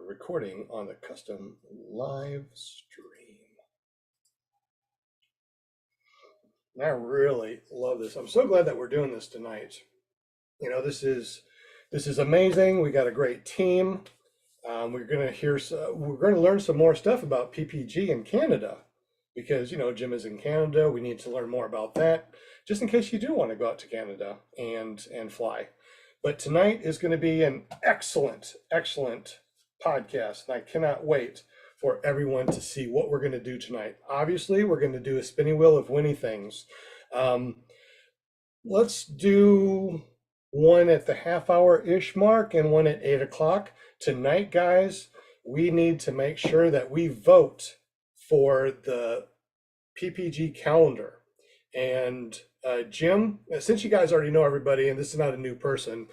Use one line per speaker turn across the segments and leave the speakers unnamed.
recording on the custom live stream. I really love this. I'm so glad that we're doing this tonight. You know, this is amazing. We got a great team. We're going to learn some more stuff about PPG in Canada because, you know, Jim is in Canada. We need to learn more about that just in case you do want to go out to Canada and fly. But tonight is going to be an excellent podcast, and I cannot wait for everyone to see what we're going to do tonight. Obviously, we're going to do a spinning wheel of winning things. Let's do one at the half-hour-ish mark and one at 8 o'clock. Tonight, guys, we need to make sure that we vote for the PPG calendar. And Jim, since you guys already know everybody, and this is not a new person,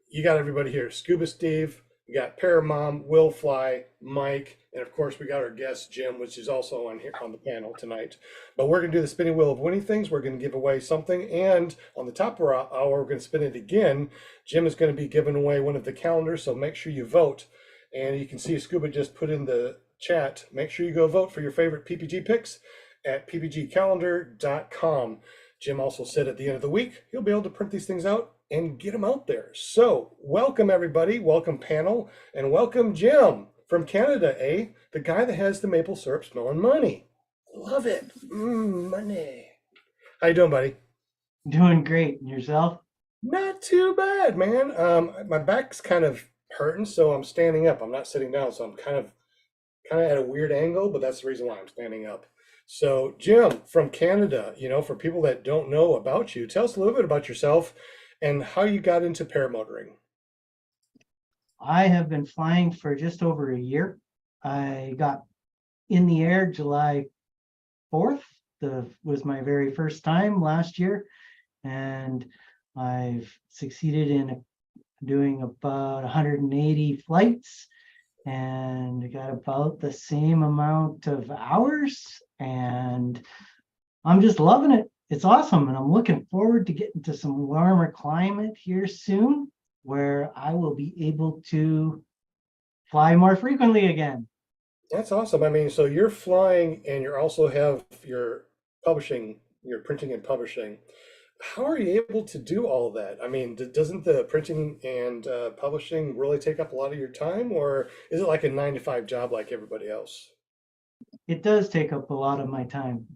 you got everybody here. Scuba Steve, we got Paramom, Will Fly, Mike, and of course we got our guest Jim, which is also on here on the panel tonight. But we're gonna do the spinning wheel of winning things. We're gonna give away something, and on the top of our hour, we're gonna spin it again. Jim is gonna be giving away one of the calendars, so make sure you vote. And you can see Scuba just put in the chat. Make sure you go vote for your favorite PPG picks at ppgcalendar.com. Jim also said at the end of the week, he'll be able to print these things out and get them out there. So welcome everybody, welcome panel, and welcome Jim from Canada, the guy that has the maple syrup smelling money. Love it, money. How you doing, buddy?
Doing great, and yourself?
Not too bad, man. My back's kind of hurting, so I'm standing up. I'm not sitting down, so I'm kind of at a weird angle, but that's the reason why I'm standing up. So Jim from Canada, you know, for people that don't know about you, tell us a little bit about yourself and how you got into paramotoring.
I have been flying for just over a year. I got in the air July 4th. Was my very first time last year, and I've succeeded in doing about 180 flights and got about the same amount of hours, and I'm just loving it. It's awesome, and I'm looking forward to getting to some warmer climate here soon where I will be able to fly more frequently again.
That's awesome. I mean, so you're flying and you also have your publishing, your printing and publishing. How are you able to do all of that? I mean, doesn't the printing and publishing really take up a lot of your time, or is it like a 9-to-5 job like everybody else?
It does take up a lot of my time.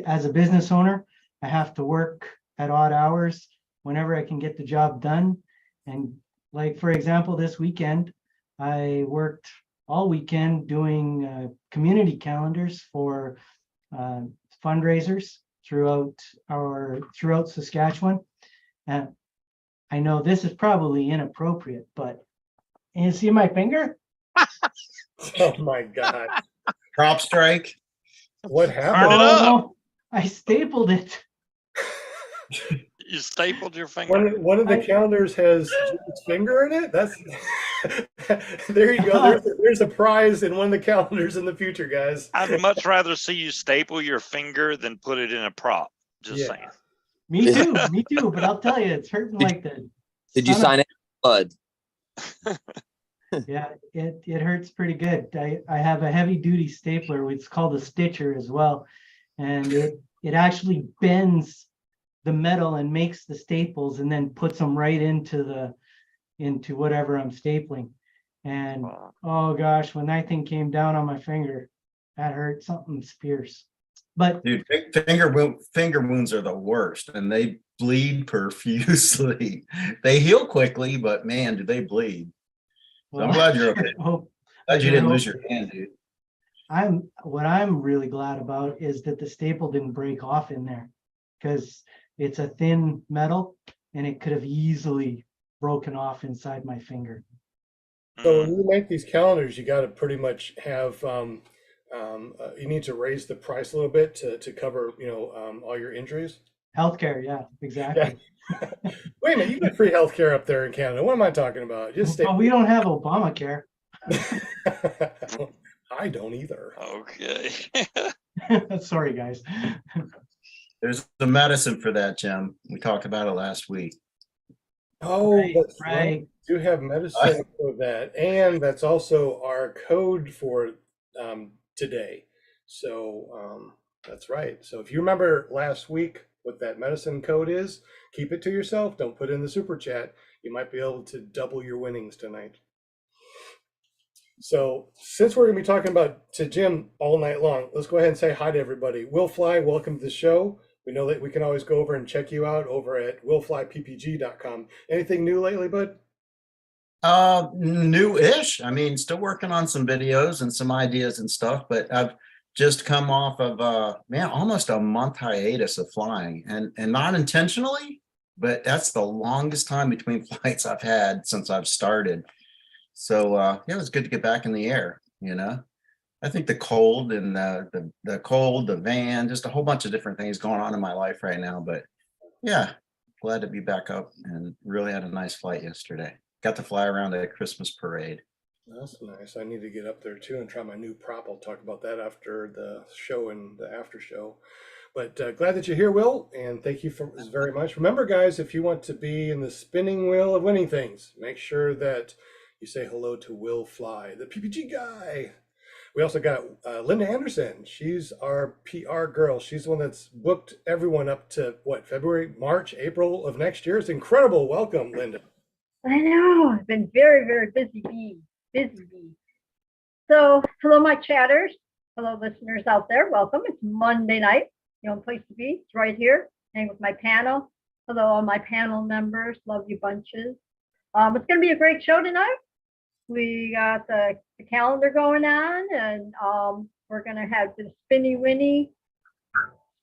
As a business owner, I have to work at odd hours whenever I can get the job done. And like, for example, this weekend, I worked all weekend doing community calendars for fundraisers throughout Saskatchewan. And I know this is probably inappropriate, but you see my finger?
Oh my God.
Prop strike.
What happened?
Turn it up.
No, I stapled it.
You stapled your finger.
One of the calendars has Jim's finger in it. That's there you go. There's a prize in one of the calendars in the future, guys.
I'd much rather see you staple your finger than put it in a prop. Just saying.
Me too. But I'll tell you, it's hurting like the.
Did you sign it in blood?
Yeah, it hurts pretty good. I have a heavy duty stapler. It's called a stitcher as well, and it actually bends the metal and makes the staples and then puts them right into whatever I'm stapling. And oh gosh, when that thing came down on my finger, that hurt. Something fierce. But
dude, finger wounds are the worst, and they bleed profusely. They heal quickly, but man, do they bleed. So I'm glad you're okay. Glad you didn't lose your hand, dude.
What I'm really glad about is that the staple didn't break off in there, because it's a thin metal and it could have easily broken off inside my finger.
So when you make these calendars, you got to pretty much have you need to raise the price a little bit to cover, you know, all your injuries. Healthcare,
yeah, exactly.
Yeah. Wait a minute, you get free healthcare up there in Canada. What am I talking about? Just
well, we don't have Obamacare.
I don't either.
Okay.
Sorry, guys.
There's the medicine for that, Jim. We talked about it last week.
Oh,
Right,
that's right.
right.
We do have medicine for that, and that's also our code for today. So that's right. So if you remember last week what that medicine code is, keep it to yourself. Don't put it in the super chat. You might be able to double your winnings tonight. So since we're going to be talking about to Jim all night long, let's go ahead and say hi to everybody. Will Fly, welcome to the show. We know that we can always go over and check you out over at willflyppg.com. Anything new lately, bud?
New-ish. I mean, still working on some videos and some ideas and stuff, but I've just come off of man, almost a month hiatus of flying, and not intentionally, but that's the longest time between flights I've had since I've started. So yeah, it was good to get back in the air, you know. I think the cold and the cold, the van, just a whole bunch of different things going on in my life right now. But yeah, glad to be back up and really had a nice flight yesterday. Got to fly around a Christmas parade.
That's nice. I need to get up there too and try my new prop. I'll talk about that after the show and the after show. But glad that you're here, Will, and thank you for very much. Remember, guys, if you want to be in the spinning wheel of winning things, make sure that you say hello to Will Fly, the PPG guy. We also got Linda Anderson. She's our PR girl. She's the one that's booked everyone up to what, February, March, April of next year. It's incredible. Welcome, Linda.
I know. I've been very, very busy bee. Busy bee. So, hello, my chatters. Hello, listeners out there. Welcome. It's Monday night. The only place to be. It's right here. Hang with my panel. Hello, all my panel members. Love you bunches. It's going to be a great show tonight. We got the calendar going on, and we're going to have the spinny winny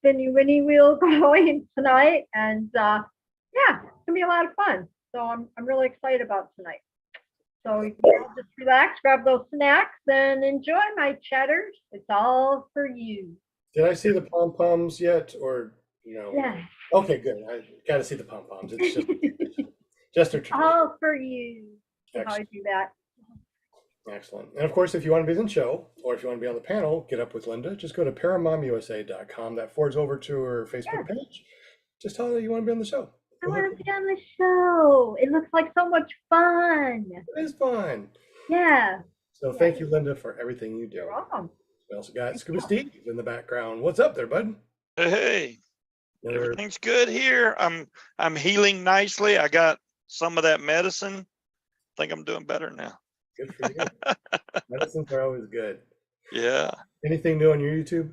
wheel going tonight. And yeah, it's going to be a lot of fun. So I'm really excited about tonight. So you can all just relax, grab those snacks, and enjoy, my chatters. It's all for you.
Did I see the pom poms yet, or no?
Yeah.
Okay, good. I got to see the pom poms. It's just a tradition.
All for you. How I
Excellent.
do that.
Excellent. And of course, if you want to be in the show, or if you want to be on the panel, get up with Linda. Just go to paramomusa.com. That forwards over to her Facebook page. Just tell her that you want to be on the show.
I want to be on the show. It looks like so much fun.
It is fun.
Yeah.
So thank you, Linda, for everything you do.
You're welcome.
We also got Scuba Steve in the background. What's up there, bud?
Hey, everything's good here. I'm healing nicely. I got some of that medicine. I think I'm doing better now.
Good for you. Medicines are always good.
Yeah.
Anything new on your YouTube?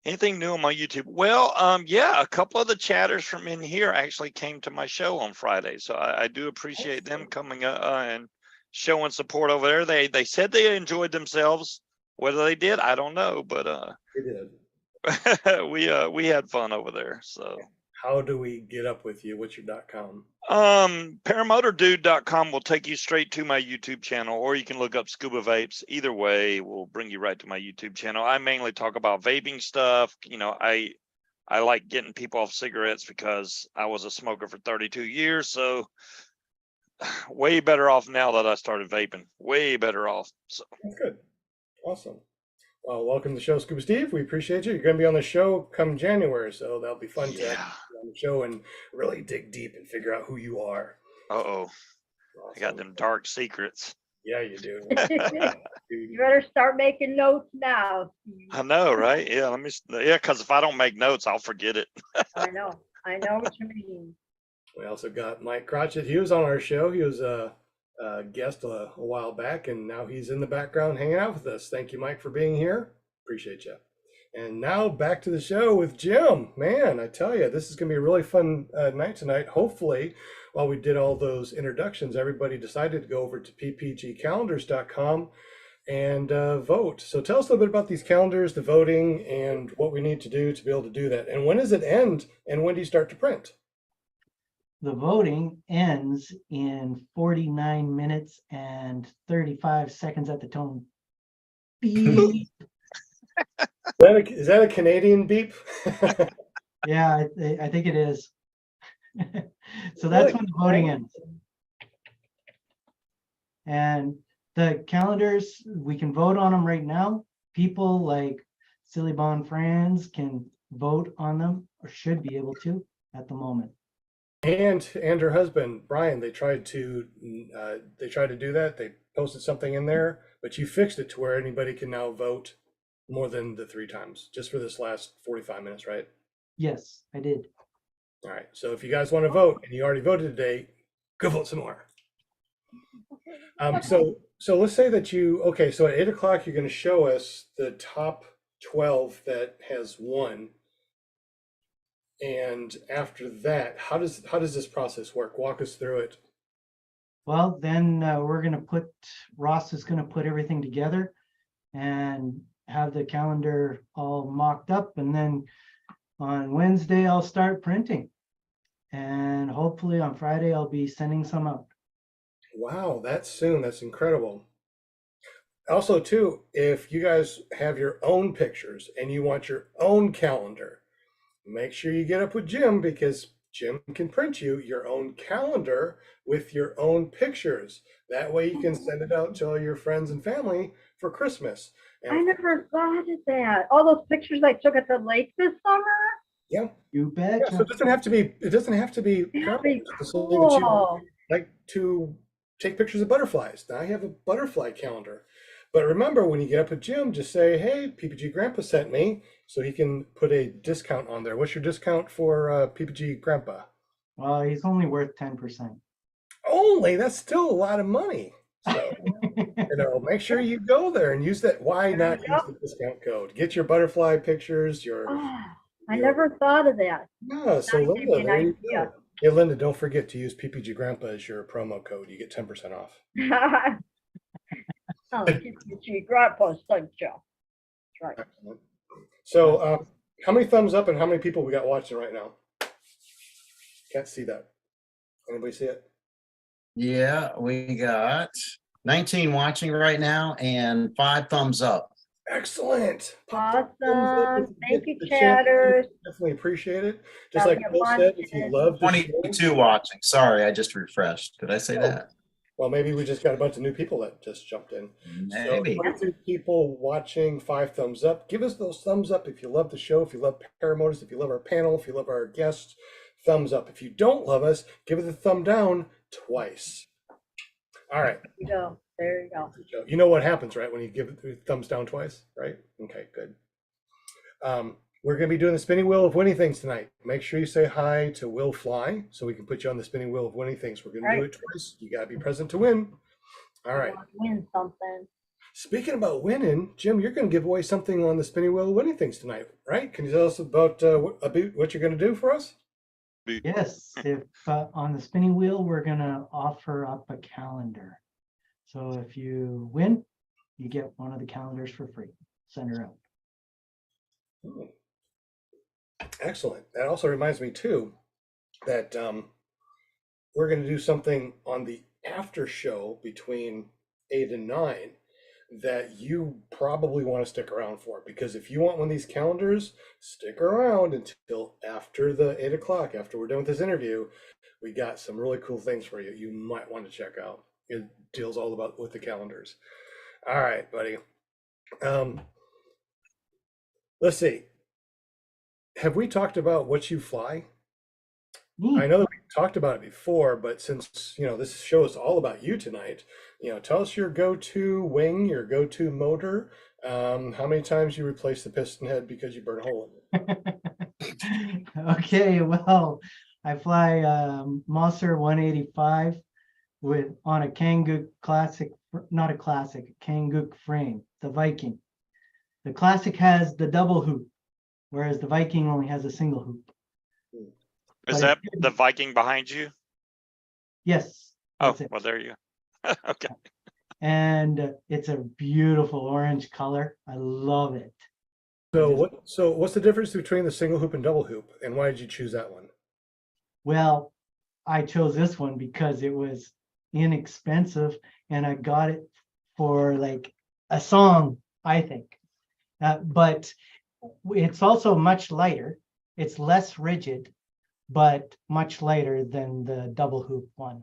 Anything new on my YouTube? Well, yeah, a couple of the chatters from in here actually came to my show on Friday, so I do appreciate them coming and showing support over there. They said they enjoyed themselves. Whether they did, I don't know, but
They did.
we had fun over there. So
how do we get up with you? What's your .com?
Paramotordude.com will take you straight to my YouTube channel, or you can look up Scuba Vapes. Either way will bring you right to my YouTube channel. I mainly talk about vaping stuff. You know, I like getting people off cigarettes because I was a smoker for 32 years. So way better off now that I started vaping. Way better off. So
That's good. Awesome. Well, welcome to the show, Scuba Steve. We appreciate you. You're going to be on the show come January, so that'll be fun to have you on the show and really dig deep and figure out who you are.
Uh-oh.
Awesome.
I got them dark secrets.
Yeah, you do.
You better start making notes now.
I know, right? Yeah, because if I don't make notes, I'll forget it.
I know what you mean.
We also got Mike Crotchet. He was on our show. He was a guest a while back, and now he's in the background hanging out with us. Thank you, Mike, for being here. Appreciate you. And now back to the show with Jim. Man, I tell you, this is going to be a really fun night tonight. Hopefully, while we did all those introductions, everybody decided to go over to ppgcalendars.com and vote. So tell us a little bit about these calendars, the voting, and what we need to do to be able to do that. And when does it end, and when do you start to print?
The voting ends in 49 minutes and 35 seconds at the tone. Beep.
Is that a Canadian beep?
Yeah, I think it is. So that's when the voting ends. And the calendars, we can vote on them right now. People like Silly Bon Franz can vote on them, or should be able to at the moment.
and her husband Brian, they tried to do that. They posted something in there, but you fixed it to where anybody can now vote more than the 3 times just for this last 45 minutes, right?
Yes, I did.
All right. So if you guys want to vote and you already voted today, go vote some more. So let's say that okay, so at 8 o'clock, you're going to show us the top 12 that has won. And after that, how does this process work? Walk us through it.
Well, then Ross is gonna put everything together and have the calendar all mocked up, and then on Wednesday I'll start printing. And hopefully on Friday I'll be sending some out.
Wow, that's soon. That's incredible. Also, too, if you guys have your own pictures and you want your own calendar, make sure you get up with Jim, because Jim can print you your own calendar with your own pictures. That way you can send it out to all your friends and family for Christmas.
I never thought of that. All those pictures I took at the lake this summer.
Yeah.
You bet.
Yeah, so it doesn't have to be
That'd be
Paramount. Just something that you
cool.
like to take pictures of butterflies. Now I have a butterfly calendar. But remember, when you get up with Jim, just say, hey, PPG Grandpa sent me, so he can put a discount on there. What's your discount for PPG Grandpa?
Well, he's only worth 10%.
Only? That's still a lot of money. So, make sure you go there and use that. Why not use the discount code? Get your butterfly pictures,
I never thought of that.
Yeah, so
Now you gave me
Linda,
an
there you
idea.
go. Hey, Linda, don't forget to use PPG Grandpa as your promo code. You get 10% off.
Oh, PPG Grandpa's son, Joe. That's right.
Excellent. So, how many thumbs up and how many people we got watching right now? Can't see that. Anybody see it?
Yeah, we got 19 watching right now and 5 thumbs up.
Excellent. Pop that thumbs up
Awesome.
if you
Thank
get
you,
the chance.
chatters.
Definitely appreciate it. Just
That'll
like
be
Bill said, if you
abundant.
love the show,
22 watching. Sorry, I just refreshed. Did I say
Oh.
that?
well, maybe we just got a bunch of new people that just jumped in.
Maybe.
So 22 people watching, 5 thumbs up. Give us those thumbs up if you love the show, if you love Paramotors, if you love our panel, if you love our guests. Thumbs up. If you don't love us, give it a thumb down twice. All right.
There you go. There you go.
You know what happens, right, when you give it thumbs down twice, right? Okay, good. We're going to be doing the spinning wheel of winning things tonight. Make sure you say hi to Will Fly so we can put you on the spinning wheel of winning things. We're going to do it twice. You got to be present to win. All right.
Win something.
Speaking about winning, Jim, you're going to give away something on the spinning wheel of winning things tonight, right? Can you tell us about what you're going to do for us?
Yes, if on the spinning wheel, we're gonna offer up a calendar. So if you win, you get one of the calendars for free. Send her out.
Oh. Excellent. That also reminds me too that we're going to do something on the after show between 8 and 9 that you probably want to stick around for, because if you want one of these calendars, stick around until after the 8 o'clock, after we're done with this interview. We got some really cool things for you. You might want to check out. It deals all about with the calendars. All right, buddy. Let's see. Have we talked about what you fly? I know that we talked about it before, but since this show is all about you tonight, tell us your go-to wing, your go-to motor, how many times you replace the piston head because you burn a hole in it.
Okay, well, I fly Mosser 185 on a Kanguk classic, not a classic, a Kanguk frame, the Viking. The classic has the double hoop, whereas the Viking only has a single hoop.
Is that the Viking behind you?
Yes.
Oh, well, there you go. Okay.
And it's a beautiful orange color. I love it.
So what's the difference between the single hoop and double hoop, and why did you choose that one?
Well, I chose this one because it was inexpensive and I got it for like a song, I think. But it's also much lighter. It's less rigid, but much lighter than the double hoop one.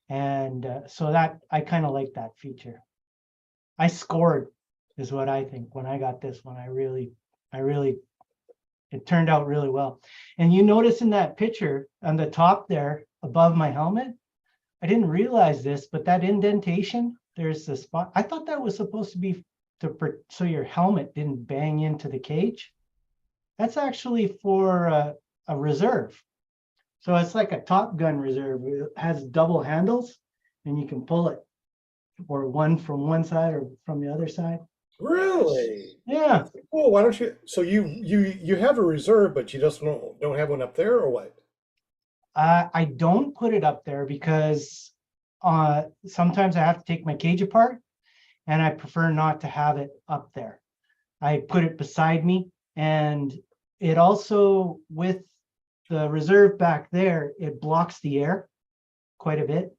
And so that I kind of like that feature. I scored is what I think when I got this one. I really it turned out really well. And you notice in that picture on the top there above my helmet, I didn't realize this, but that indentation, there's the spot. I thought that was supposed to be so your helmet didn't bang into the cage. That's actually for a reserve. So it's like a Top Gun reserve. It has double handles and you can pull it, or one from one side or from the other side.
Really?
Yeah.
Cool. Why don't you? So you have a reserve, but you just don't have one up there, or what?
I don't put it up there because sometimes I have to take my cage apart, and I prefer not to have it up there. I put it beside me, and it also, with the reserve back there, it blocks the air quite a bit.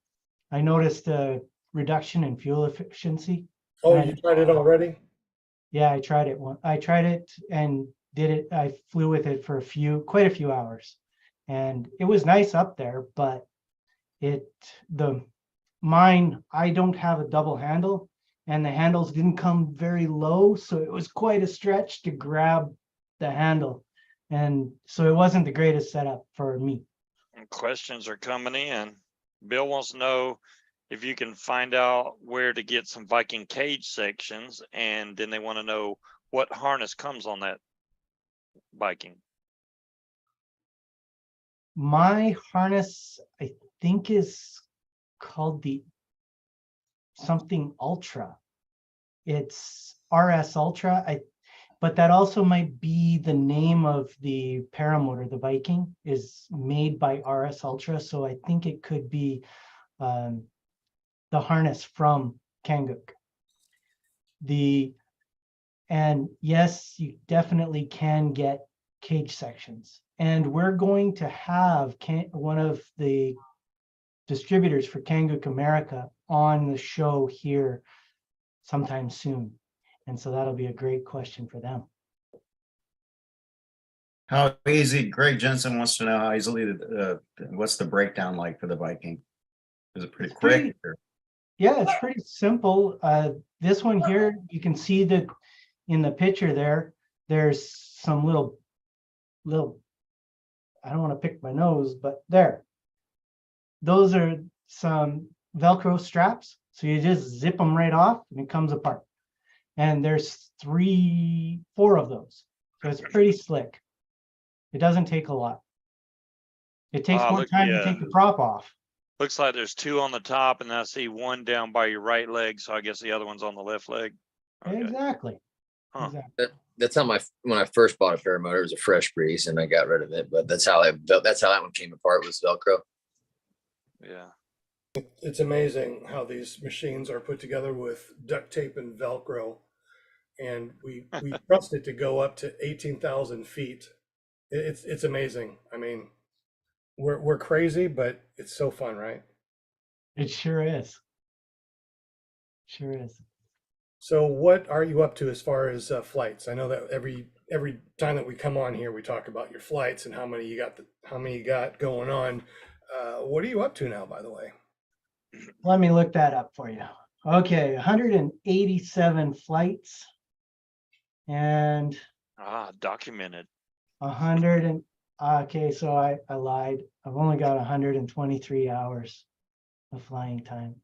I noticed a reduction in fuel efficiency.
Oh, you tried it already?
Yeah, I tried it I tried it and did it. I flew with it for quite a few hours, and it was nice up there, but mine, I don't have a double handle, and the handles didn't come very low, so it was quite a stretch to grab the handle. And so it wasn't the greatest setup for me.
Questions are coming in. Bill wants to know if you can find out where to get some Viking cage sections, and then they want to know what harness comes on that Viking.
My harness, I think, is called the something Ultra. It's RS Ultra. But that also might be the name of the Paramotor. The Viking is made by RS Ultra, so I think it could be the harness from Kanguk. And yes, you definitely can get cage sections. And we're going to have one of the distributors for Kanguk America on the show here sometime soon. And so that'll be a great question for them.
How easy, Greg Jensen wants to know how easily, what's the breakdown like for the Viking? Is it pretty quick?
Yeah, it's pretty simple. This one here, you can see that in the picture there's some little, I don't want to pick my nose, but there. Those are some Velcro straps. So you just zip them right off and it comes apart. And there's 4 of those. So it's pretty slick. It doesn't take a lot. It takes more time to take the prop off.
Looks like there's 2 on the top, and I see 1 down by your right leg. So I guess the other one's on the left leg. Okay.
Exactly.
Huh.
Exactly.
That's how when I first bought a Paramotor, it was a fresh breeze and I got rid of it. But that's how that one came apart, was Velcro.
Yeah.
It's amazing how these machines are put together with duct tape and Velcro, and we trust it to go up to 18,000 feet. It's amazing. I mean, we're crazy, but it's so fun, right?
It sure is. Sure is.
So what are you up to as far as flights? I know that every time that we come on here, we talk about your flights and how many you got going on. What are you up to now, by the way?
Let me look that up for you. Okay, 187 flights and
documented.
100 and okay, so I lied. I've only got 123 hours of flying time.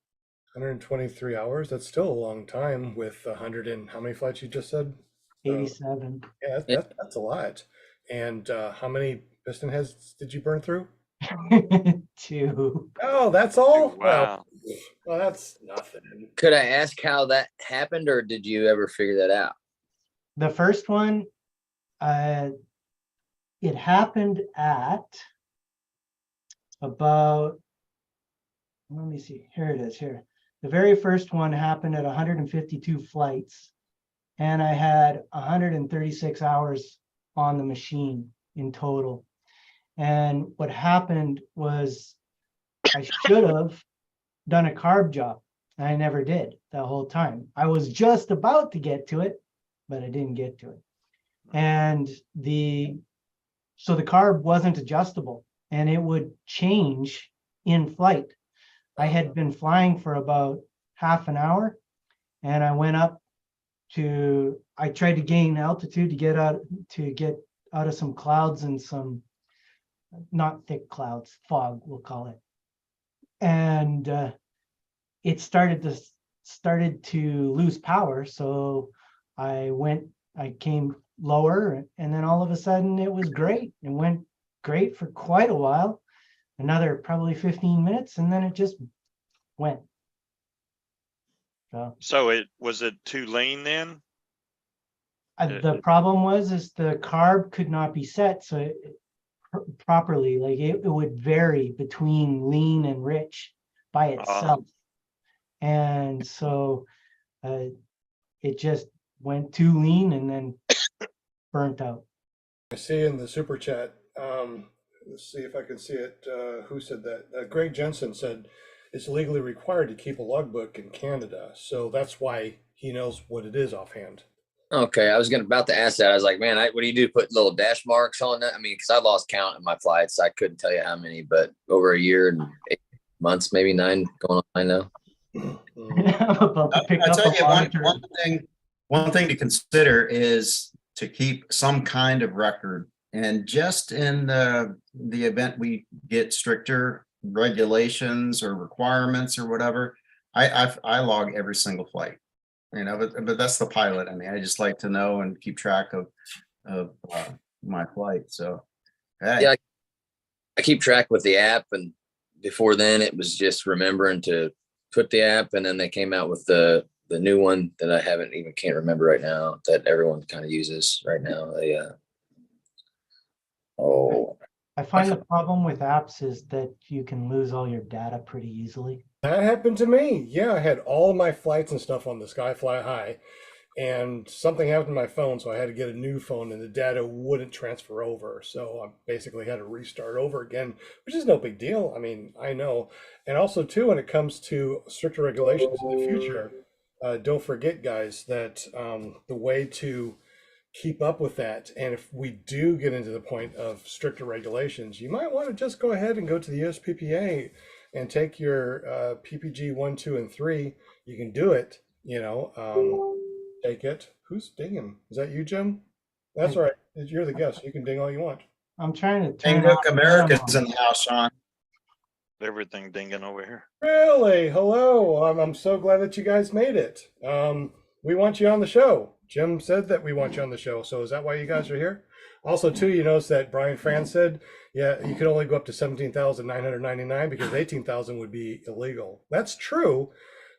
123 hours. That's still a long time with 100 and how many flights you just said?
87.
Yeah, that's a lot. And how many piston heads did you burn through?
2.
Oh, that's all?
Wow.
Well, that's nothing.
Could I ask how that happened, or did you ever figure that out?
The first one, it happened at about, let me see, here it is here. The very first one happened at 152 flights, and I had 136 hours on the machine in total. And what happened was I should have done a carb job. I never did the whole time. I was just about to get to it, but I didn't get to it. And so the carb wasn't adjustable, and it would change in flight. I had been flying for about half an hour, and I went up I tried to gain altitude to get out of some clouds and some not thick clouds, fog, we'll call it. And it started to lose power. So I came lower, and then all of a sudden it was great. It went great for quite a while, another probably 15 minutes, and then it just went.
So was it too lean then?
The problem was the carb could not be set so properly. Like it would vary between lean and rich by itself. And so it just went too lean and then burnt out.
I see in the super chat, let's see if I can see it. Who said that? Greg Jensen said it's legally required to keep a logbook in Canada. So that's why he knows what it is offhand.
Okay, I was about to ask that. I was like, man, what do you do? Put little dash marks on that? I mean, because I lost count in my flights. I couldn't tell you how many, but over a year and 8 months, maybe 9, going on 9 now.
I tell you, one thing to consider is to keep some kind of record. And just in the event we get stricter regulations or requirements or whatever, I log every single flight. You know, but that's the pilot. I mean, I just like to know and keep track of my flight. So hey.
Yeah, I keep track with the app, and before then it was just remembering to put the app, and then they came out with the new one that I can't remember right now, that everyone kind of uses right now.
I find the problem with apps is that you can lose all your data pretty easily.
That happened to me. Yeah, I had all my flights and stuff on the Skyfly High, and something happened to my phone, so I had to get a new phone, and the data wouldn't transfer over. So I basically had to restart over again, which is no big deal. I mean, I know. And also, too, when it comes to stricter regulations in the future, don't forget, guys, that the way to keep up with that, and if we do get into the point of stricter regulations, you might want to just go ahead and go to the USPPA and take your PPG 1, 2, and 3. You can do it, take it. Who's dinging? Is that you, Jim? That's all right. You're the guest. You can ding all you want.
I'm trying to
Ding Duck America's in the house, Sean.
Everything dinging over here.
Really? Hello. I'm so glad that you guys made it. We want you on the show. Jim said that we want you on the show. So is that why you guys are here? Also, too, you notice that Brian Franz said, yeah, you could only go up to 17,999 because 18,000 would be illegal. That's true.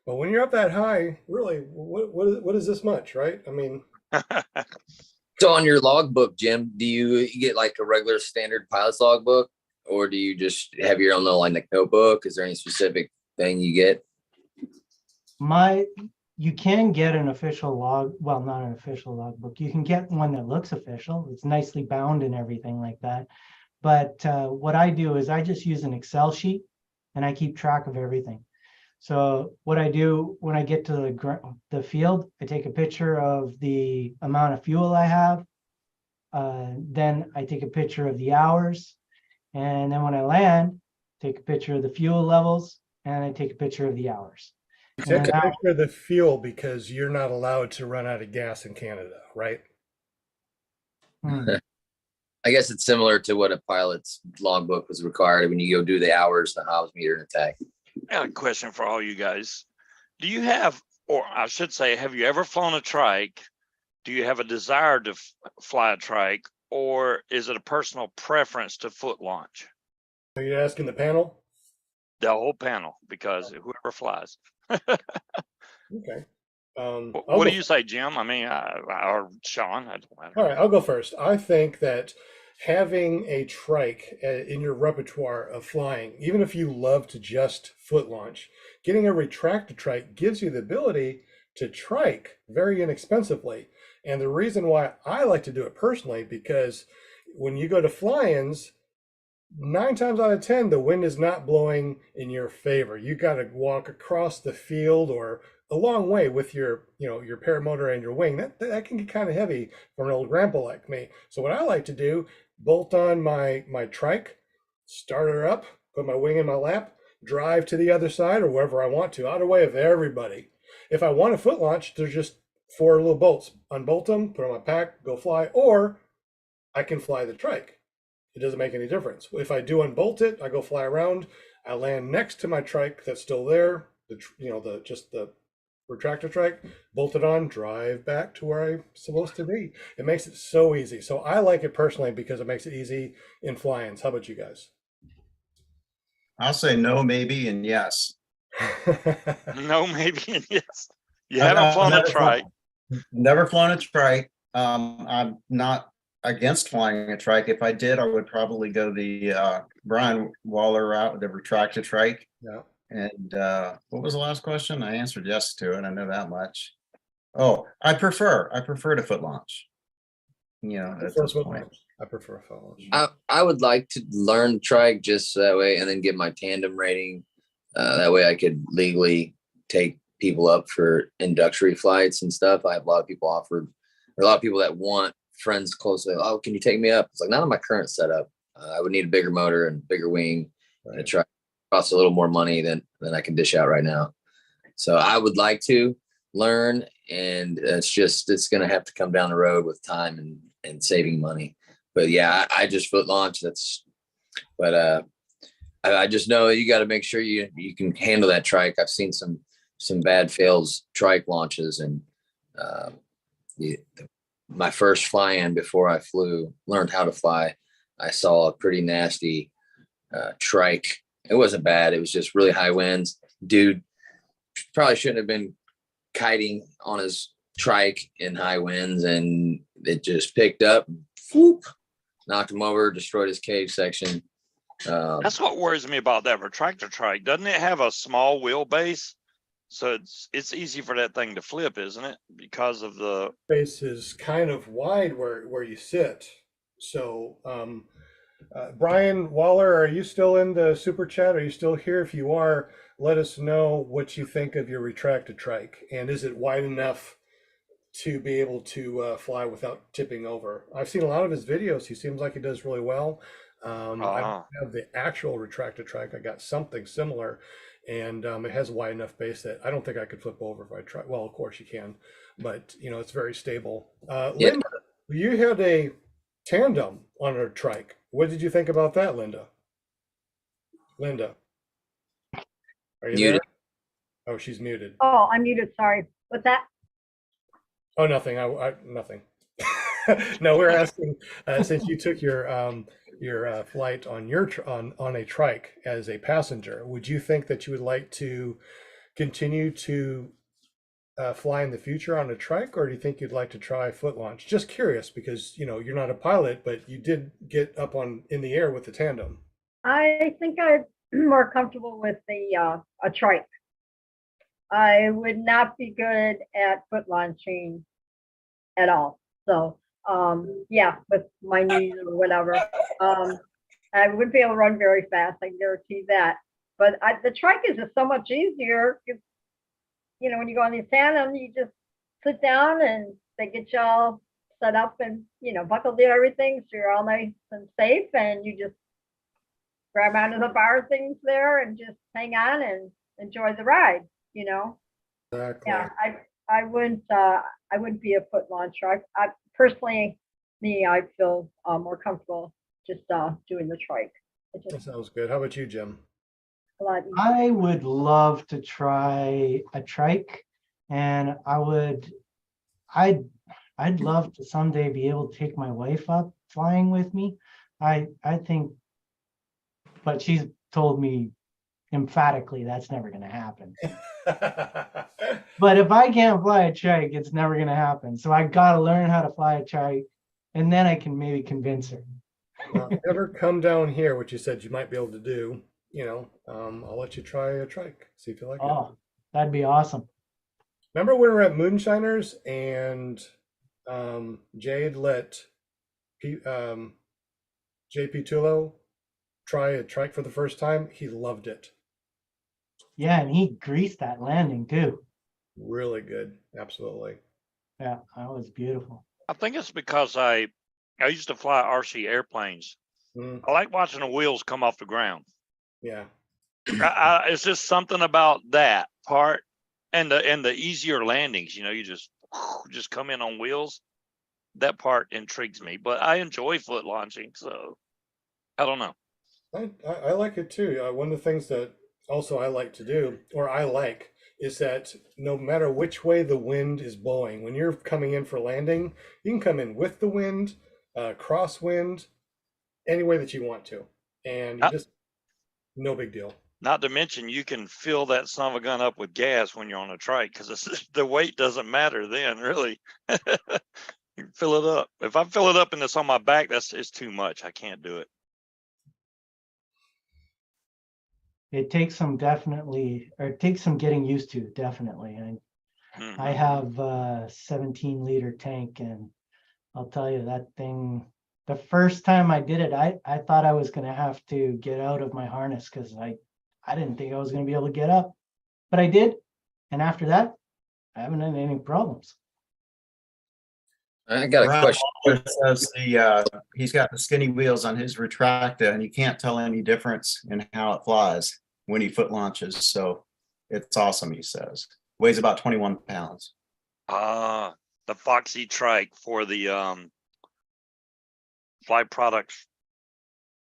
But when you're up that high, really, what is this much, right? I mean.
So on your logbook, Jim, do you get like a regular standard pilot's logbook, or do you just have your own little like notebook? Is there any specific thing you get?
You can get an official well, not an official logbook. You can get one that looks official. It's nicely bound and everything like that. But what I do is I just use an Excel sheet and I keep track of everything. So what I do when I get to the field, I take a picture of the amount of fuel I have. Then I take a picture of the hours. And then when I land, take a picture of the fuel levels, and I take a picture of the hours.
You take a picture of the fuel because you're not allowed to run out of gas in Canada, right?
I guess it's similar to what a pilot's logbook was required when you go do the hours, the hours meter and attack.
I got a question for all you guys. Do you have, or I should say, have you ever flown a trike? Do you have a desire to fly a trike, or is it a personal preference to foot launch?
Are you asking the panel?
The whole panel, because whoever flies.
Okay.
What do you say, Jim? I mean, or Sean? I don't matter.
All right, I'll go first. I think that having a trike in your repertoire of flying, even if you love to just foot launch, getting a retractor trike gives you the ability to trike very inexpensively. And the reason why I like to do it personally, because when you go to fly-ins, 9 times out of 10, the wind is not blowing in your favor. You got to walk across the field or a long way with your paramotor and your wing. That can get kind of heavy for an old grandpa like me. So what I like to do, bolt on my trike, start her up, put my wing in my lap, drive to the other side or wherever I want to, out of the way of everybody. If I want a foot launch, there's just 4 little bolts. Unbolt them, put on my pack, go fly, or I can fly the trike. It doesn't make any difference. If I do unbolt it, I go fly around, I land next to my trike that's still there, the retractor trike, bolt it on, drive back to where I'm supposed to be. It makes it so easy. So I like it personally because it makes it easy in fly-ins. How about you guys?
I'll say no, maybe, and yes.
No, maybe, and yes. You
I've
haven't flown a
never
trike.
Never flown a trike. I'm not against flying a trike. If I did, I would probably go the Brian Waller route with the retracted trike.
Yeah.
And what was the last question? I answered yes to it. I know that much. Oh, I prefer to foot launch. You know, at this point.
I prefer a foot launch.
I would like to learn trike just that way, and then get my tandem rating. That way I could legally take people up for inductory flights and stuff. I have a lot of people offered, or a lot of people that want friends closely. Oh, can you take me up? It's like, not on my current setup. I would need a bigger motor and bigger wing.
Right.
And a trike costs a little more money than I can dish out right now. So I would like to learn, and it's going to have to come down the road with time and saving money. But yeah, I just foot launch. I just know you got to make sure you can handle that trike. I've seen some bad fails trike launches, and my first fly-in before I learned how to fly, I saw a pretty nasty trike. It wasn't bad. It was just really high winds. Dude probably shouldn't have been kiting on his trike in high winds, and it just picked up, whoop, knocked him over, destroyed his cage section.
That's what worries me about that retractor trike. Doesn't it have a small wheelbase? So it's easy for that thing to flip, isn't it? Because of the
base is kind of wide where you sit. So Brian Waller, are you still in the super chat? Are you still here? If you are, let us know what you think of your retracted trike, and is it wide enough to be able to fly without tipping over? I've seen a lot of his videos. He seems like he does really well. I don't have the actual retracted trike. I got something similar, and it has a wide enough base that I don't think I could flip over if I try. Well, of course you can, but it's very stable. Linda, you had a tandem on her trike. What did you think about that, Linda? Linda, are you there? Oh, she's muted.
Oh, I'm muted. Sorry. What's that?
Oh, nothing. I nothing. No, we're asking since you took your flight on on a trike as a passenger, would you think that you would like to continue to fly in the future on a trike, or do you think you'd like to try foot launch? Just curious, because you're not a pilot, but you did get up in the air with the tandem.
I think I'm more comfortable with a trike. I would not be good at foot launching at all. So yeah, with my knees or whatever, I wouldn't be able to run very fast. I can guarantee that. But the trike is just so much easier. When you go on these tandem, you just sit down and they get you all set up and buckled in everything, so you're all nice and safe, and you just grab onto the bar things there and just hang on and enjoy the ride.
Exactly.
Yeah, I wouldn't be a foot launcher. I personally, I feel more comfortable just doing the trike.
That sounds good. How about you, Jim?
A lot easier.
I would love to try a trike, and I'd love to someday be able to take my wife up flying with me. I think, but she's told me emphatically that's never going to happen. But if I can't fly a trike, it's never going to happen. So I got to learn how to fly a trike, and then I can maybe convince her.
Well, never come down here, which you said you might be able to do. I'll let you try a trike, see if you like it.
Oh, that'd be awesome.
Remember when we were at Moonshiners and Jade let JP Tullo try a trike for the first time? He loved it.
Yeah, and he greased that landing too.
Really good. Absolutely.
Yeah, that was beautiful.
I think it's because I used to fly RC airplanes. I like watching the wheels come off the ground.
Yeah.
It's just something about that part and the easier landings. You just come in on wheels. that part intrigues me, but I enjoy foot launching, so I don't know.
I like it too. One of the things that also I like to do, or I like, is that no matter which way the wind is blowing, when you're coming in for landing, you can come in with the wind, crosswind, any way that you want to, and you
Not,
just no big deal.
not to mention, you can fill that son of a gun up with gas when you're on a trike because the weight doesn't matter then, really. You can fill it up. If I fill it up and it's on my back, it's too much. I can't do it.
It takes some it takes some getting used to, definitely. And I
Mhm.
have a 17-liter tank, and I'll tell you that thing, the first time I did it, I thought I was gonna have to get out of my harness because I didn't think I was gonna be able to get up, but I did. And after that, I haven't had any problems.
I got a
Ron
question.
says he's got the skinny wheels on his retractor and you can't tell any difference in how it flies when he foot launches. So it's awesome, he says. Weighs about 21 pounds.
The Foxy trike for the Fly Products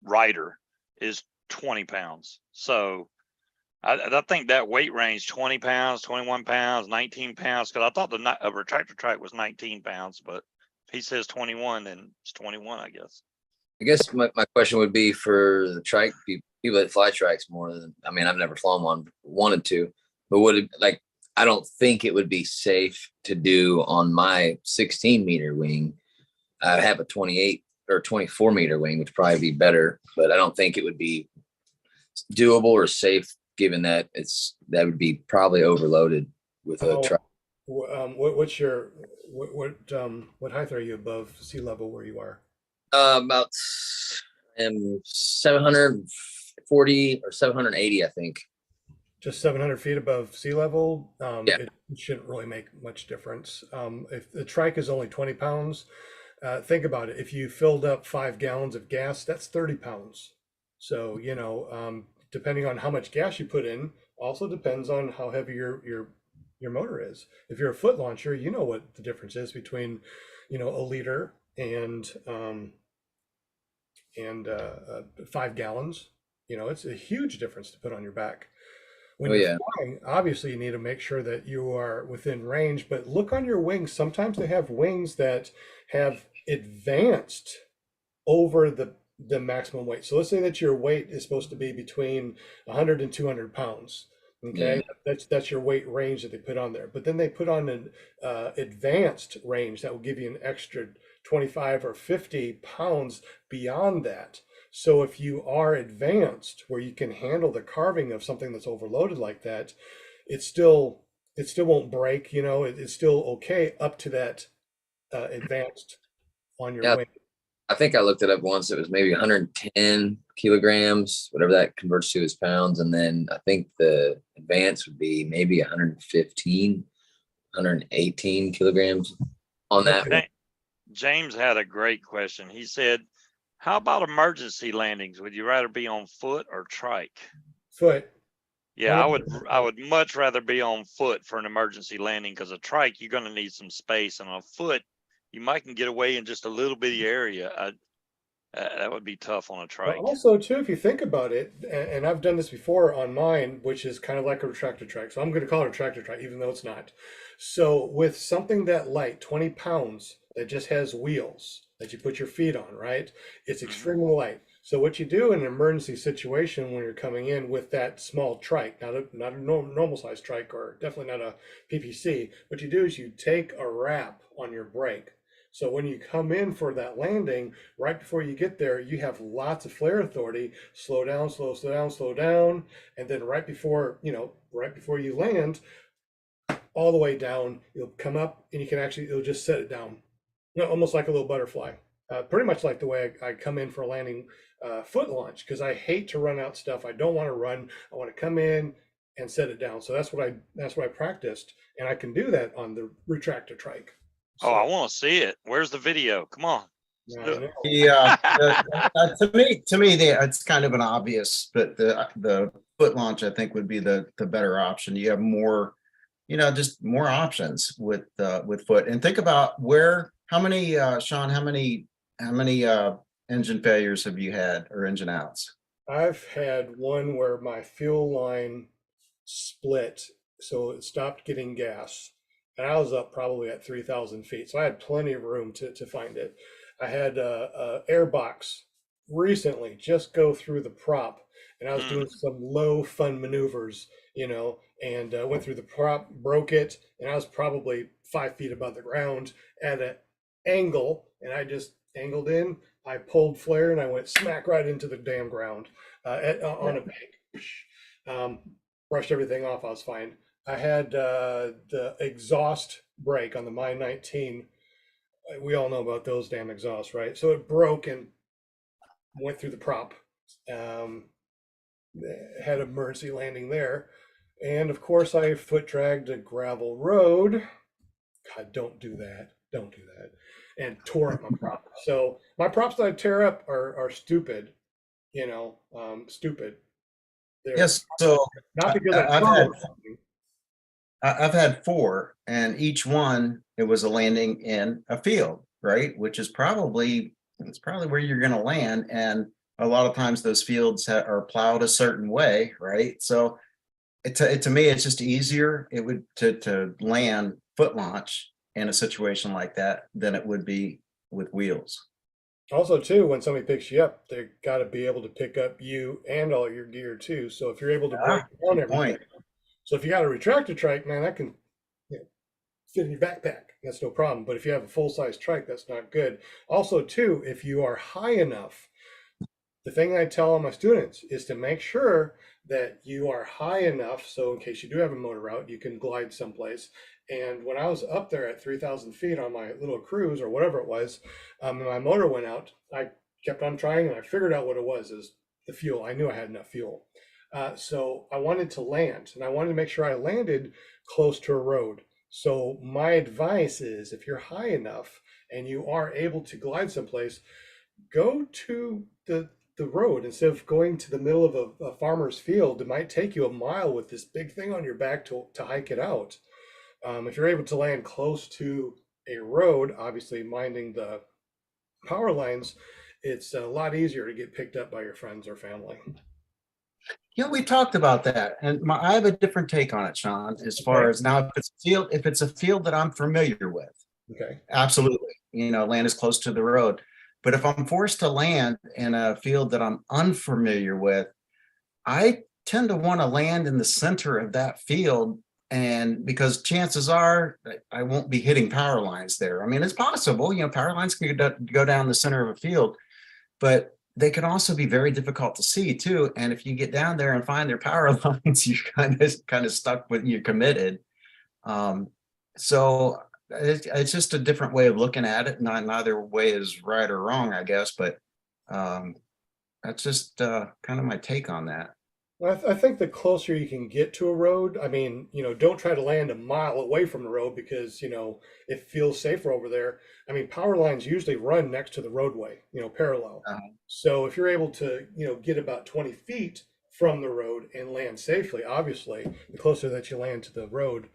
rider is 20 pounds. So I think that weight range 20 pounds, 21 pounds, 19 pounds, because I thought a retractor trike was 19 pounds, but if he says 21, then it's 21, I guess.
I guess my question would be for the trike people that fly trikes more than, I mean, I've never flown one, wanted to, but would it, like, I don't think it would be safe to do on my 16-meter wing. I have a 28 or 24-meter wing, which would probably be better, but I don't think it would be doable or safe, given that that would be probably overloaded with a truck.
What's your what height are you above sea level where you are?
About 740 or 780, I think.
Just 700 feet above sea level.
Yeah.
It shouldn't really make much difference. If the trike is only 20 pounds, think about it. If you filled up 5 gallons of gas, that's 30 pounds. So, depending on how much gas you put in, also depends on how heavy your motor is. If you're a foot launcher, you know what the difference is between, a liter and 5 gallons. It's a huge difference to put on your back. When you're flying, obviously you need to make sure that you are within range, but look on your wings. Sometimes they have wings that have advanced over the maximum weight. So let's say that your weight is supposed to be between 100 and 200 pounds. Okay, that's your weight range that they put on there. But then they put on an advanced range that will give you an extra 25 or 50 pounds beyond that. So if you are advanced, where you can handle the carving of something that's overloaded like that, it still won't break. It's still okay up to that advanced on your wing.
I think I looked it up once. It was maybe 110 kilograms, whatever that converts to as pounds. And then I think the advance would be maybe 115, 118 kilograms on that.
Okay. James had a great question. He said, how about emergency landings? Would you rather be on foot or trike?
Foot.
Yeah, I would much rather be on foot for an emergency landing, because a trike, you're going to need some space, and on a foot, you might can get away in just a little bitty area. That would be tough on a trike.
Also, too, if you think about it, and I've done this before on mine, which is kind of like a retractor trike. So I'm going to call it a tractor trike, even though it's not. So with something that light, 20 pounds, that just has wheels that you put your feet on, right? It's extremely light. So what you do in an emergency situation when you're coming in with that small trike, not a normal size trike, or definitely not a PPC, what you do is you take a wrap on your brake. So when you come in for that landing, right before you get there, you have lots of flare authority. Slow down, slow down, slow down. And then right before you land, all the way down, you'll come up and it'll just set it down. Almost like a little butterfly. Pretty much like the way I come in for a landing foot launch, because I hate to run out stuff. I don't want to run. I want to come in and set it down. So that's what I practiced, and I can do that on the retractor trike. So,
I want to see it. Where's the video? Come on.
Yeah, to me, it's kind of an obvious, but the foot launch, I think, would be the better option. You have more, just more options with foot. And think about How many, Sean, how many engine failures have you had, or engine outs?
I've had one where my fuel line split, so it stopped getting gas. And I was up probably at 3,000 feet, so I had plenty of room to find it. I had a air box recently just go through the prop, and I was doing some low fun maneuvers, and went through the prop, broke it, and I was probably 5 feet above the ground at an angle, and I just angled in. I pulled flare and I went smack right into the damn ground on a bank. Brushed everything off. I was fine. I had the exhaust brake on the Mine 19. We all know about those damn exhausts, right? So it broke and went through the prop. Had an emergency landing there. And of course, I foot dragged a gravel road. God, don't do that. Don't do that. And tore up my prop. So my props that I tear up are stupid, stupid. They're
Yes, so
not because
I've had 4, and each one, it was a landing in a field, right? Which is probably where you're going to land. And a lot of times those fields are plowed a certain way, right? So to me, it's just easier. It would to land foot launch in a situation like that than it would be with wheels.
Also, too, when somebody picks you up, they got to be able to pick up you and all your gear too. So if you're able to break down
good
everything,
point.
so if you got a retractor trike, man, that can fit in your backpack. That's no problem. But if you have a full size trike, that's not good. Also, too, if you are high enough, the thing I tell all my students is to make sure that you are high enough. So in case you do have a motor route, you can glide someplace. And when I was up there at 3,000 feet on my little cruise or whatever it was, and my motor went out, I kept on trying and I figured out what it was, is the fuel. I knew I had enough fuel. So I wanted to land, and I wanted to make sure I landed close to a road. So my advice is, if you're high enough and you are able to glide someplace, go to the road instead of going to the middle of a farmer's field. It might take you a mile with this big thing on your back to hike it out. If you're able to land close to a road, obviously minding the power lines, it's a lot easier to get picked up by your friends or family.
Yeah, we talked about that, and I have a different take on it, Sean. As far as now, if it's a field that I'm familiar with,
Okay.
absolutely, land as close to the road. But if I'm forced to land in a field that I'm unfamiliar with, I tend to want to land in the center of that field, and because chances are I won't be hitting power lines there. I mean, it's possible, power lines can go down the center of a field, but they can also be very difficult to see too. And if you get down there and find their power lines, you're kind of stuck with, you're committed. So it's just a different way of looking at it. Neither way is right or wrong, I guess, but that's just kind of my take on that.
Well, I think the closer you can get to a road, I mean, don't try to land a mile away from the road because, it feels safer over there. I mean, power lines usually run next to the roadway, parallel. So if you're able to, get about 20 feet from the road and land safely, obviously, the closer that you land to the road,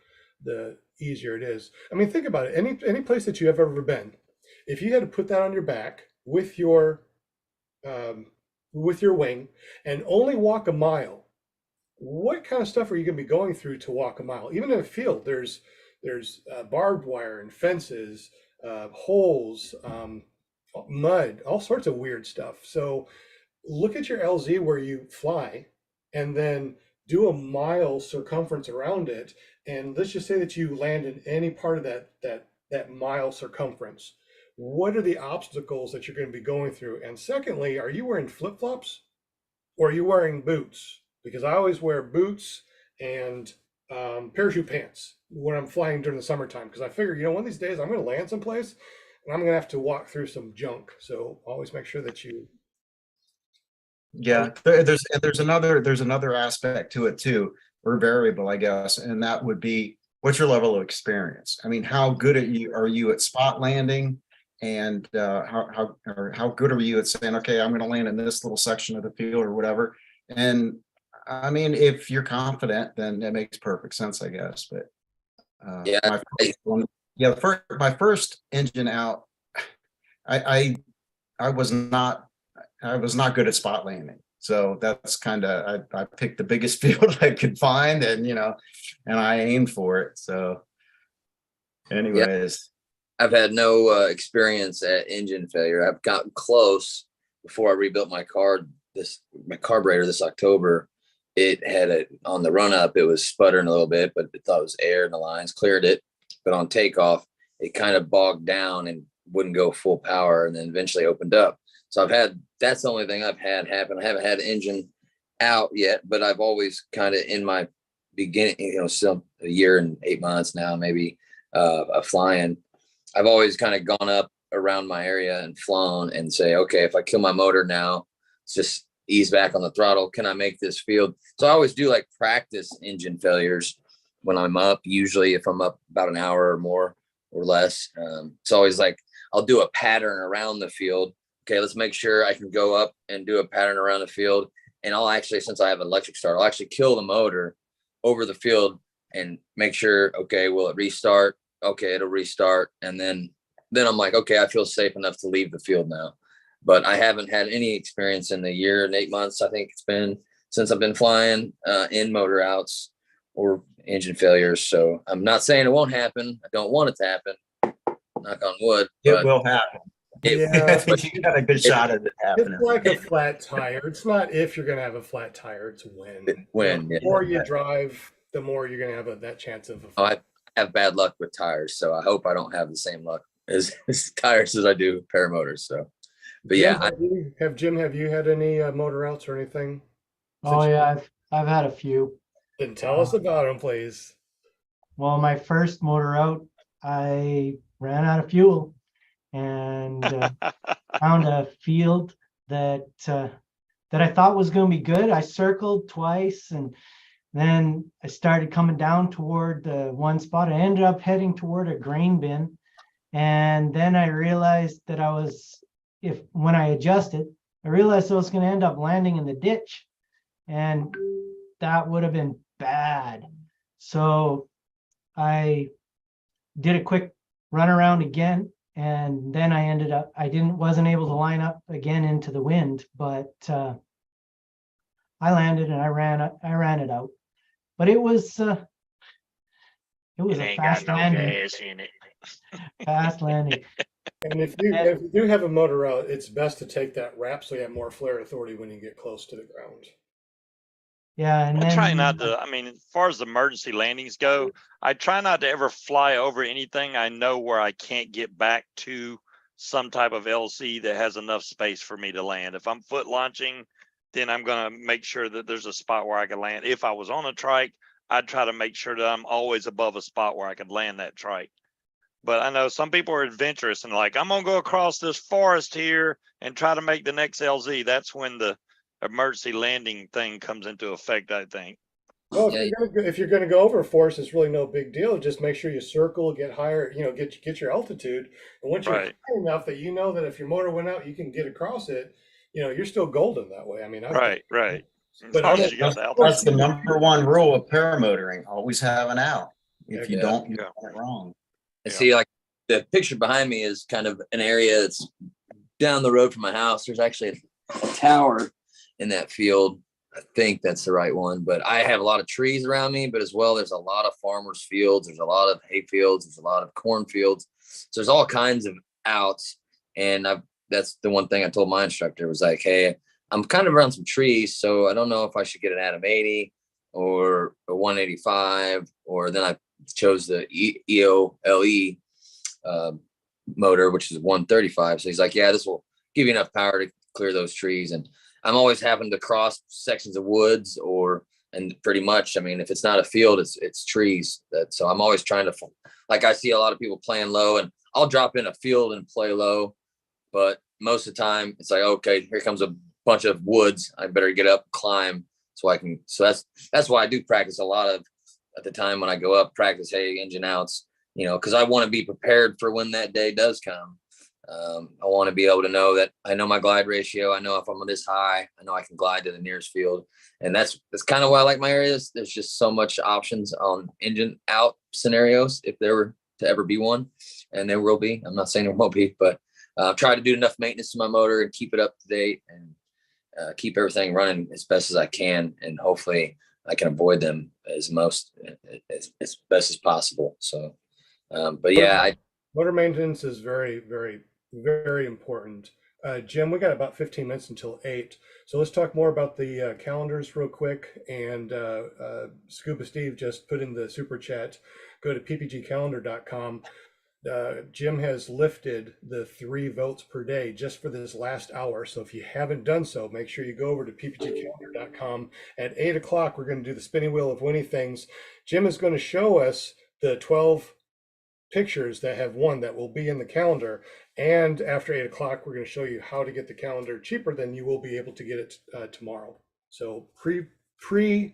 the easier it is. I mean, think about it. Any place that you have ever been, if you had to put that on your back with your wing and only walk a mile, what kind of stuff are you going to be going through to walk a mile? Even in a field, there's barbed wire and fences, holes, mud, all sorts of weird stuff. So look at your LZ where you fly and then do a mile circumference around it. And let's just say that you land in any part of that mile circumference. What are the obstacles that you're going to be going through? And secondly, are you wearing flip-flops or are you wearing boots? Because I always wear boots and parachute pants when I'm flying during the summertime. Because I figure, one of these days I'm going to land someplace and I'm going to have to walk through some junk. So always make sure that you.
Yeah, there's another aspect to it too, or variable, I guess, and that would be, what's your level of experience? I mean, how good are you at spot landing? And how good are you at saying, okay, I'm going to land in this little section of the field or whatever? And I mean, if you're confident, then it makes perfect sense, I guess. But
Yeah,
my first engine out I was not good at spot landing. So that's kind of, I picked the biggest field I could find, and and I aimed for it. So anyways.
I've had no experience at engine failure. I've gotten close before I rebuilt my carburetor this October. It had on the run up, it was sputtering a little bit, but it thought it was air in the lines, cleared it. But on takeoff, it kind of bogged down and wouldn't go full power, and then eventually opened up. So that's the only thing I've had happen. I haven't had an engine out yet, but I've always kind of in my beginning, still a year and 8 months now, maybe flying. I've always kind of gone up around my area and flown and say, okay, if I kill my motor now, it's just ease back on the throttle. Can I make this field? So I always do like practice engine failures when I'm up, usually if I'm up about an hour or more or less. It's always like, I'll do a pattern around the field. Okay, let's make sure I can go up and do a pattern around the field. And I'll actually, since I have an electric start, I'll actually kill the motor over the field and make sure, okay, will it restart? Okay, it'll restart. And then I'm like, okay, I feel safe enough to leave the field now. But I haven't had any experience in the year and 8 months. I think it's been since I've been flying in motor outs or engine failures. So I'm not saying it won't happen. I don't want it to happen. Knock on wood.
It will happen.
Yeah.
I think you got a good shot at it happening.
It's like a flat tire. It's not if you're going to have a flat tire, it's when.
When,
The more you drive, the more you're going to have that chance of a
I have bad luck with tires, so I hope I don't have the same luck as tires as I do paramotors. So, but yeah,
Jim, have you had any motor outs or anything?
Oh yeah, I've had a few.
Then tell us about them, please.
Well, my first motor out, I ran out of fuel and found a field that I thought was going to be good. I circled twice, and then I started coming down toward the one spot. I ended up heading toward a grain bin, and then I realized that when I adjusted, I realized I was going to end up landing in the ditch, and that would have been bad. So I did a quick run around again, and then I wasn't able to line up again into the wind, but I landed and I ran it out. But it was a fast landing. Fast landing.
And if you do have a motor out, it's best to take that wrap so you have more flare authority when you get close to the ground.
Yeah, and
I try not to, as far as emergency landings go, I try not to ever fly over anything I know where I can't get back to some type of LC that has enough space for me to land. If I'm foot launching, then I'm going to make sure that there's a spot where I can land. If I was on a trike, I'd try to make sure that I'm always above a spot where I could land that trike. But I know some people are adventurous and like, I'm going to go across this forest here and try to make the next LZ. That's when the emergency landing thing comes into effect, I think.
Well, if you're going to go over a forest, it's really no big deal. Just make sure you circle, get higher, get your altitude. And once you're high enough that you know that if your motor went out, you can get across it, you're still golden that way. I mean,
right.
But
that's the number one rule of paramotoring. Always have an out. If you don't, you're doing it wrong.
And see, like the picture behind me is kind of an area that's down the road from my house. There's actually a tower in that field. I think that's the right one, but I have a lot of trees around me, but as well, there's a lot of farmers fields. There's a lot of hay fields. There's a lot of corn fields. So there's all kinds of outs. And that's the one thing I told my instructor was like, hey, I'm kind of around some trees. So I don't know if I should get an Adam 80 or a 185, or then I chose the EOLE motor, which is 135. So he's like, yeah, this will give you enough power to clear those trees. And I'm always having to cross sections of woods and pretty much, I mean, if it's not a field, it's trees. So I'm always trying to, like, I see a lot of people playing low, and I'll drop in a field and play low, but most of the time it's like, okay, here comes a bunch of woods. I better get up, climb so that's why I do practice a lot of at the time when I go up, practice, hey, engine outs, cause I want to be prepared for when that day does come. I want to be able to know that I know my glide ratio. I know if I'm this high, I know I can glide to the nearest field. And that's kind of why I like my areas. There's just so much options on engine out scenarios if there were to ever be one. And there will be. I'm not saying there won't be, but try to do enough maintenance to my motor and keep it up to date and keep everything running as best as I can. And hopefully I can avoid them as best as possible. So, but yeah,
motor maintenance is very, very, very important. Jim, we got about 15 minutes until 8. So let's talk more about the calendars real quick. And Scuba Steve just put in the super chat. Go to ppgcalendar.com. Jim has lifted the 3 votes per day just for this last hour. So if you haven't done so, make sure you go over to ppgcalendar.com. At 8 o'clock, we're going to do the spinning wheel of winning things. Jim is going to show us the 12 pictures that have won that will be in the calendar. And after 8 o'clock, we're going to show you how to get the calendar cheaper than you will be able to get it tomorrow. So pre-buy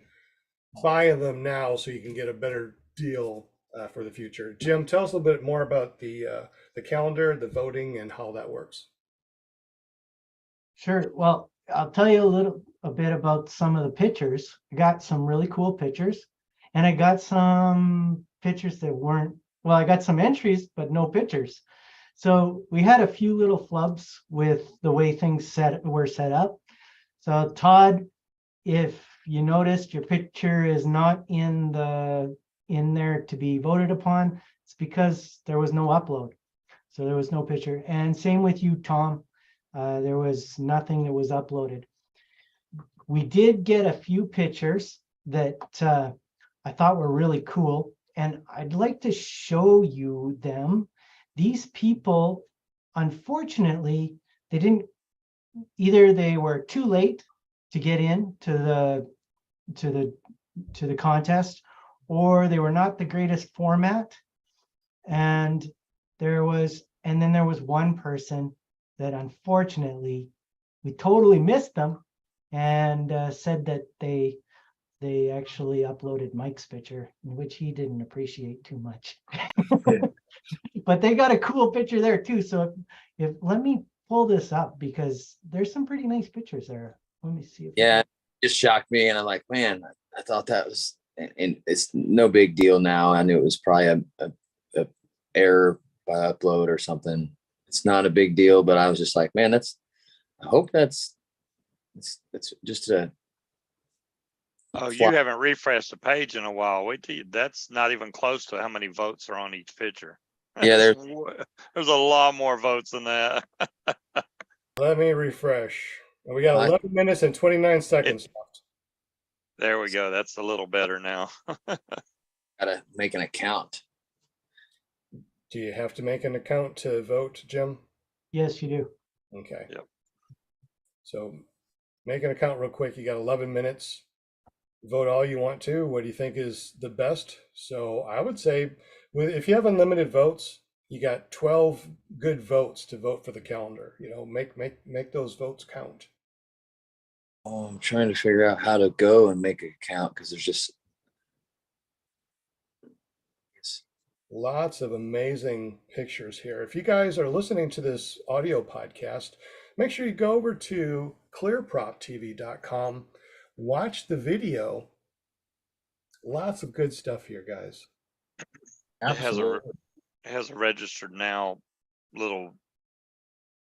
them now so you can get a better deal for the future. Jim, tell us a little bit more about the calendar, the voting, and how that works.
Sure. Well, I'll tell you a bit about some of the pictures. I got some really cool pictures, and I got some pictures that weren't, well, I got some entries, but no pictures. So we had a few little flubs with the way things were set up. So Todd, if you noticed, your picture is not in there to be voted upon. It's because there was no upload. So there was no picture. And same with you, Tom. There was nothing that was uploaded. We did get a few pictures that I thought were really cool, and I'd like to show you them. These people, unfortunately, they were too late to get in to the contest, or they were not the greatest format. And then there was one person that unfortunately we totally missed them, and said that they actually uploaded Mike's picture, which he didn't appreciate too much. But they got a cool picture there too. So if let me pull this up, because there's some pretty nice pictures there. Let me see.
It just shocked me, and I'm like, man, I thought that was, and it's no big deal now. I knew it was probably a error by upload or something. It's not a big deal, but I was just like, man, I hope it's just a.
Oh, you haven't refreshed the page in a while. Wait till that's not even close to how many votes are on each picture.
Yeah,
there's a lot more votes than that.
Let me refresh. We got 11 minutes and 29 seconds left.
There we go. That's a little better now.
Gotta make an account.
Do you have to make an account to vote, Jim?
Yes, you do.
Okay.
Yep.
So make an account real quick. You got 11 minutes. Vote all you want to. What do you think is the best? So I would say, if you have unlimited votes, you got 12 good votes to vote for the calendar. Make those votes count.
Oh, I'm trying to figure out how to go and make an account, because there's just
lots of amazing pictures here. If you guys are listening to this audio podcast, make sure you go over to ClearPropTV.com. Watch the video. Lots of good stuff here, guys.
It has a registered now little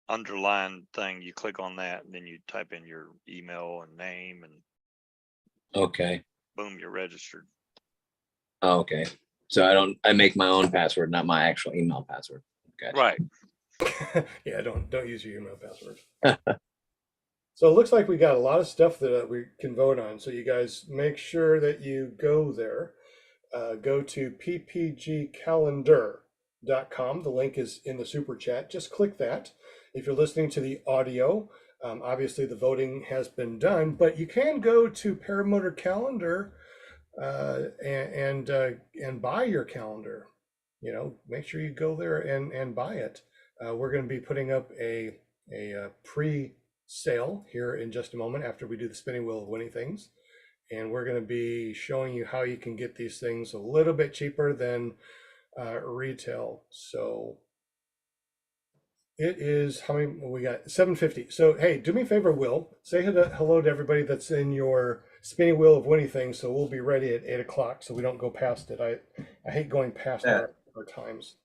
underline thing. You click on that, and then you type in your email and name, and
okay.
Boom, you're registered.
Oh, okay. So I make my own password, not my actual email password. Gotcha.
Right.
Yeah, don't use your email password. So it looks like we got a lot of stuff that we can vote on. So you guys make sure that you go there. Go to ppgcalendar.com. The link is in the super chat. Just click that. If you're listening to the audio, obviously the voting has been done, but you can go to Paramotor Calendar and buy your calendar. Make sure you go there and buy it. We're going to be putting up a pre-sale here in just a moment after we do the spinning wheel of winning things, and we're going to be showing you how you can get these things a little bit cheaper than retail. So it is, how many we got? 750. So hey, do me a favor, Will, say hello to everybody that's in your spinning wheel of winning things, so we'll be ready at 8 o'clock so we don't go past it. I hate going past our times.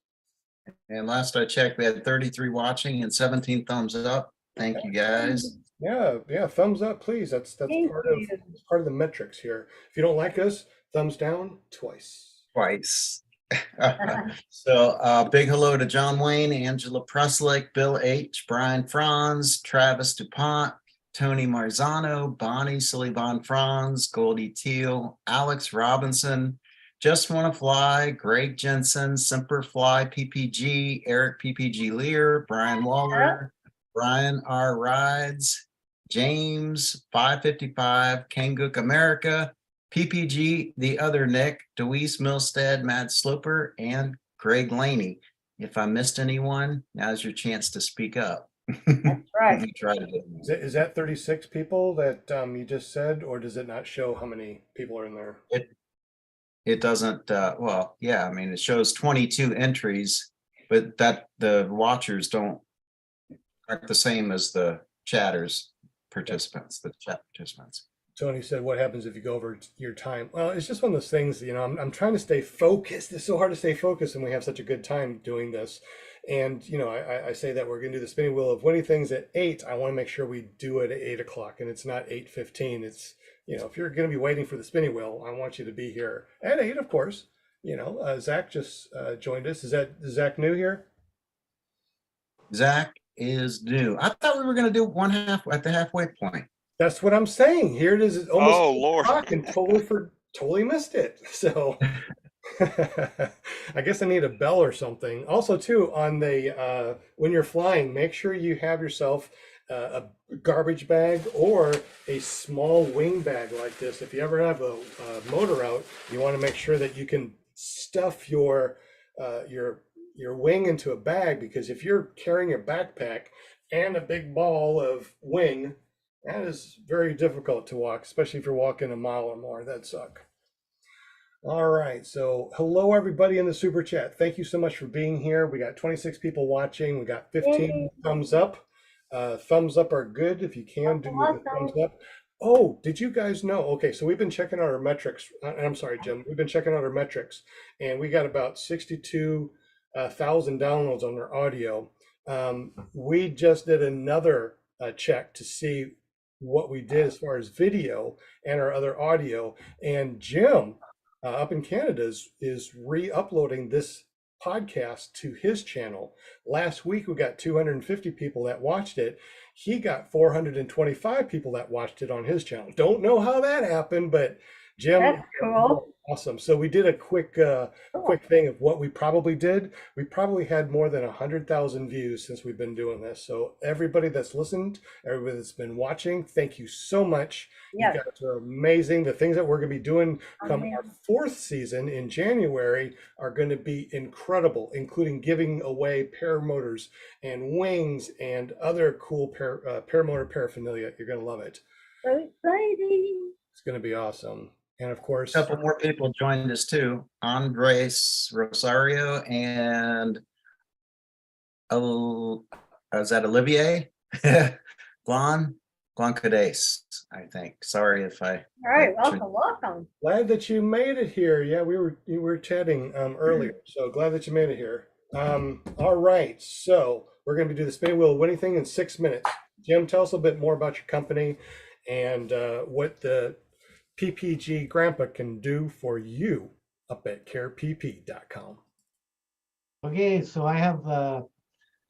And last I checked, we had 33 watching and 17 thumbs up. Thank you guys.
Yeah, thumbs up, please. That's
Thank
part
you.
of the metrics here. If you don't like us, thumbs down twice.
Twice. So big hello to John Wayne, Angela Pruslick, Bill H, Brian Franz, Travis DuPont, Tony Marzano, Bonnie Sullivan Franz, Goldie Teal, Alex Robinson, Just Wanna Fly, Greg Jensen, Semper Fly PPG, Eric PPG Lear, Brian Waller, Brian R. Rides, James 555, Kangook America, PPG, the other Nick, Deweese Milstead, Matt Sloper, and Greg Laney. If I missed anyone, now's your chance to speak up.
That's right.
You try to do it.
Is that 36 people that you just said, or does it not show how many people are in there?
It doesn't, well, yeah, I mean, it shows 22 entries, but that the watchers aren't the same as the chatters participants, the chat participants.
Tony said, what happens if you go over your time? Well, it's just one of those things, I'm trying to stay focused. It's so hard to stay focused and we have such a good time doing this. And, I say that we're going to do the spinning wheel of winning things at 8. I want to make sure we do it at 8 o'clock and it's not 8:15. It's, if you're going to be waiting for the spinning wheel, I want you to be here at 8, of course. Zach just joined us. Is Zach new here?
Zach is new. I thought we were going to do one half at the halfway point.
That's what I'm saying. Here it is. Almost
Oh, Lord.
and totally missed it. So I guess I need a bell or something. Also, too, on the when you're flying, make sure you have yourself a garbage bag or a small wing bag like this. If you ever have a motor out, you want to make sure that you can stuff your wing into a bag, because if you're carrying a backpack and a big ball of wing, that is very difficult to walk, especially if you're walking a mile or more. That'd suck. All right. So hello, everybody in the super chat. Thank you so much for being here. We got 26 people watching. We got 15 thumbs up. Thumbs up are good. If you can do the thumbs up. Oh, did you guys know? Okay, so we've been checking out our metrics. I'm sorry, Jim. We've been checking out our metrics, and we got about 62,000 downloads on our audio. We just did another check to see what we did as far as video and our other audio. And Jim up in Canada is re-uploading this podcast to his channel. Last week we got 250 people that watched it. He got 425 people that watched it on his channel. Don't know how that happened, but Jim,
That's cool.
Awesome. So we did a quick thing of what we probably did. We probably had more than 100,000 views since we've been doing this. So everybody that's listened, everybody that's been watching, thank you so much.
Yes.
You guys are amazing. The things that we're going to be doing come our 4th season in January are going to be incredible, including giving away paramotors and wings and other cool paramotor paraphernalia. You're going to love it.
So exciting.
It's going to be awesome. And of course,
A couple more people joined us too. Andres Rosario and is that Olivier? Blancades, I think. Sorry if I.
All right, welcome.
glad that you made it here. Yeah, we were chatting earlier, so glad that you made it here. All right, so we're going to do the spinning wheel winning thing in 6 minutes. Jim, tell us a bit more about your company and what the PPG Grandpa can do for you up at carepp.com.
Okay, so I have a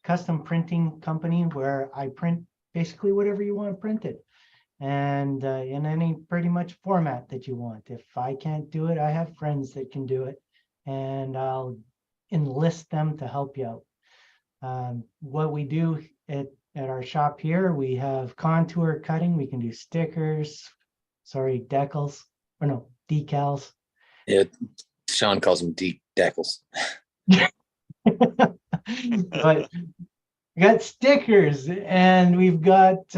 custom printing company where I print basically whatever you want printed, and in any pretty much format that you want. If I can't do it, I have friends that can do it, and I'll enlist them to help you out. What we do at our shop here, we have contour cutting. We can do stickers, decals.
Yeah, Sean calls them decals.
But we got stickers, and we've got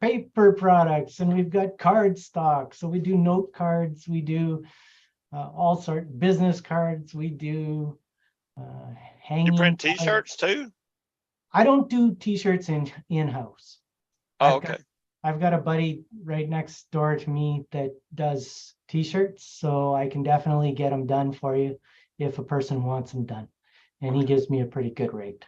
paper products, and we've got card stock. So we do note cards, we do all sorts business cards, we do hanging.
You print t-shirts too?
I don't do t-shirts in-house.
Oh, okay.
I've got a buddy right next door to me that does t-shirts, so I can definitely get them done for you if a person wants them done. and he gives me a pretty good rate.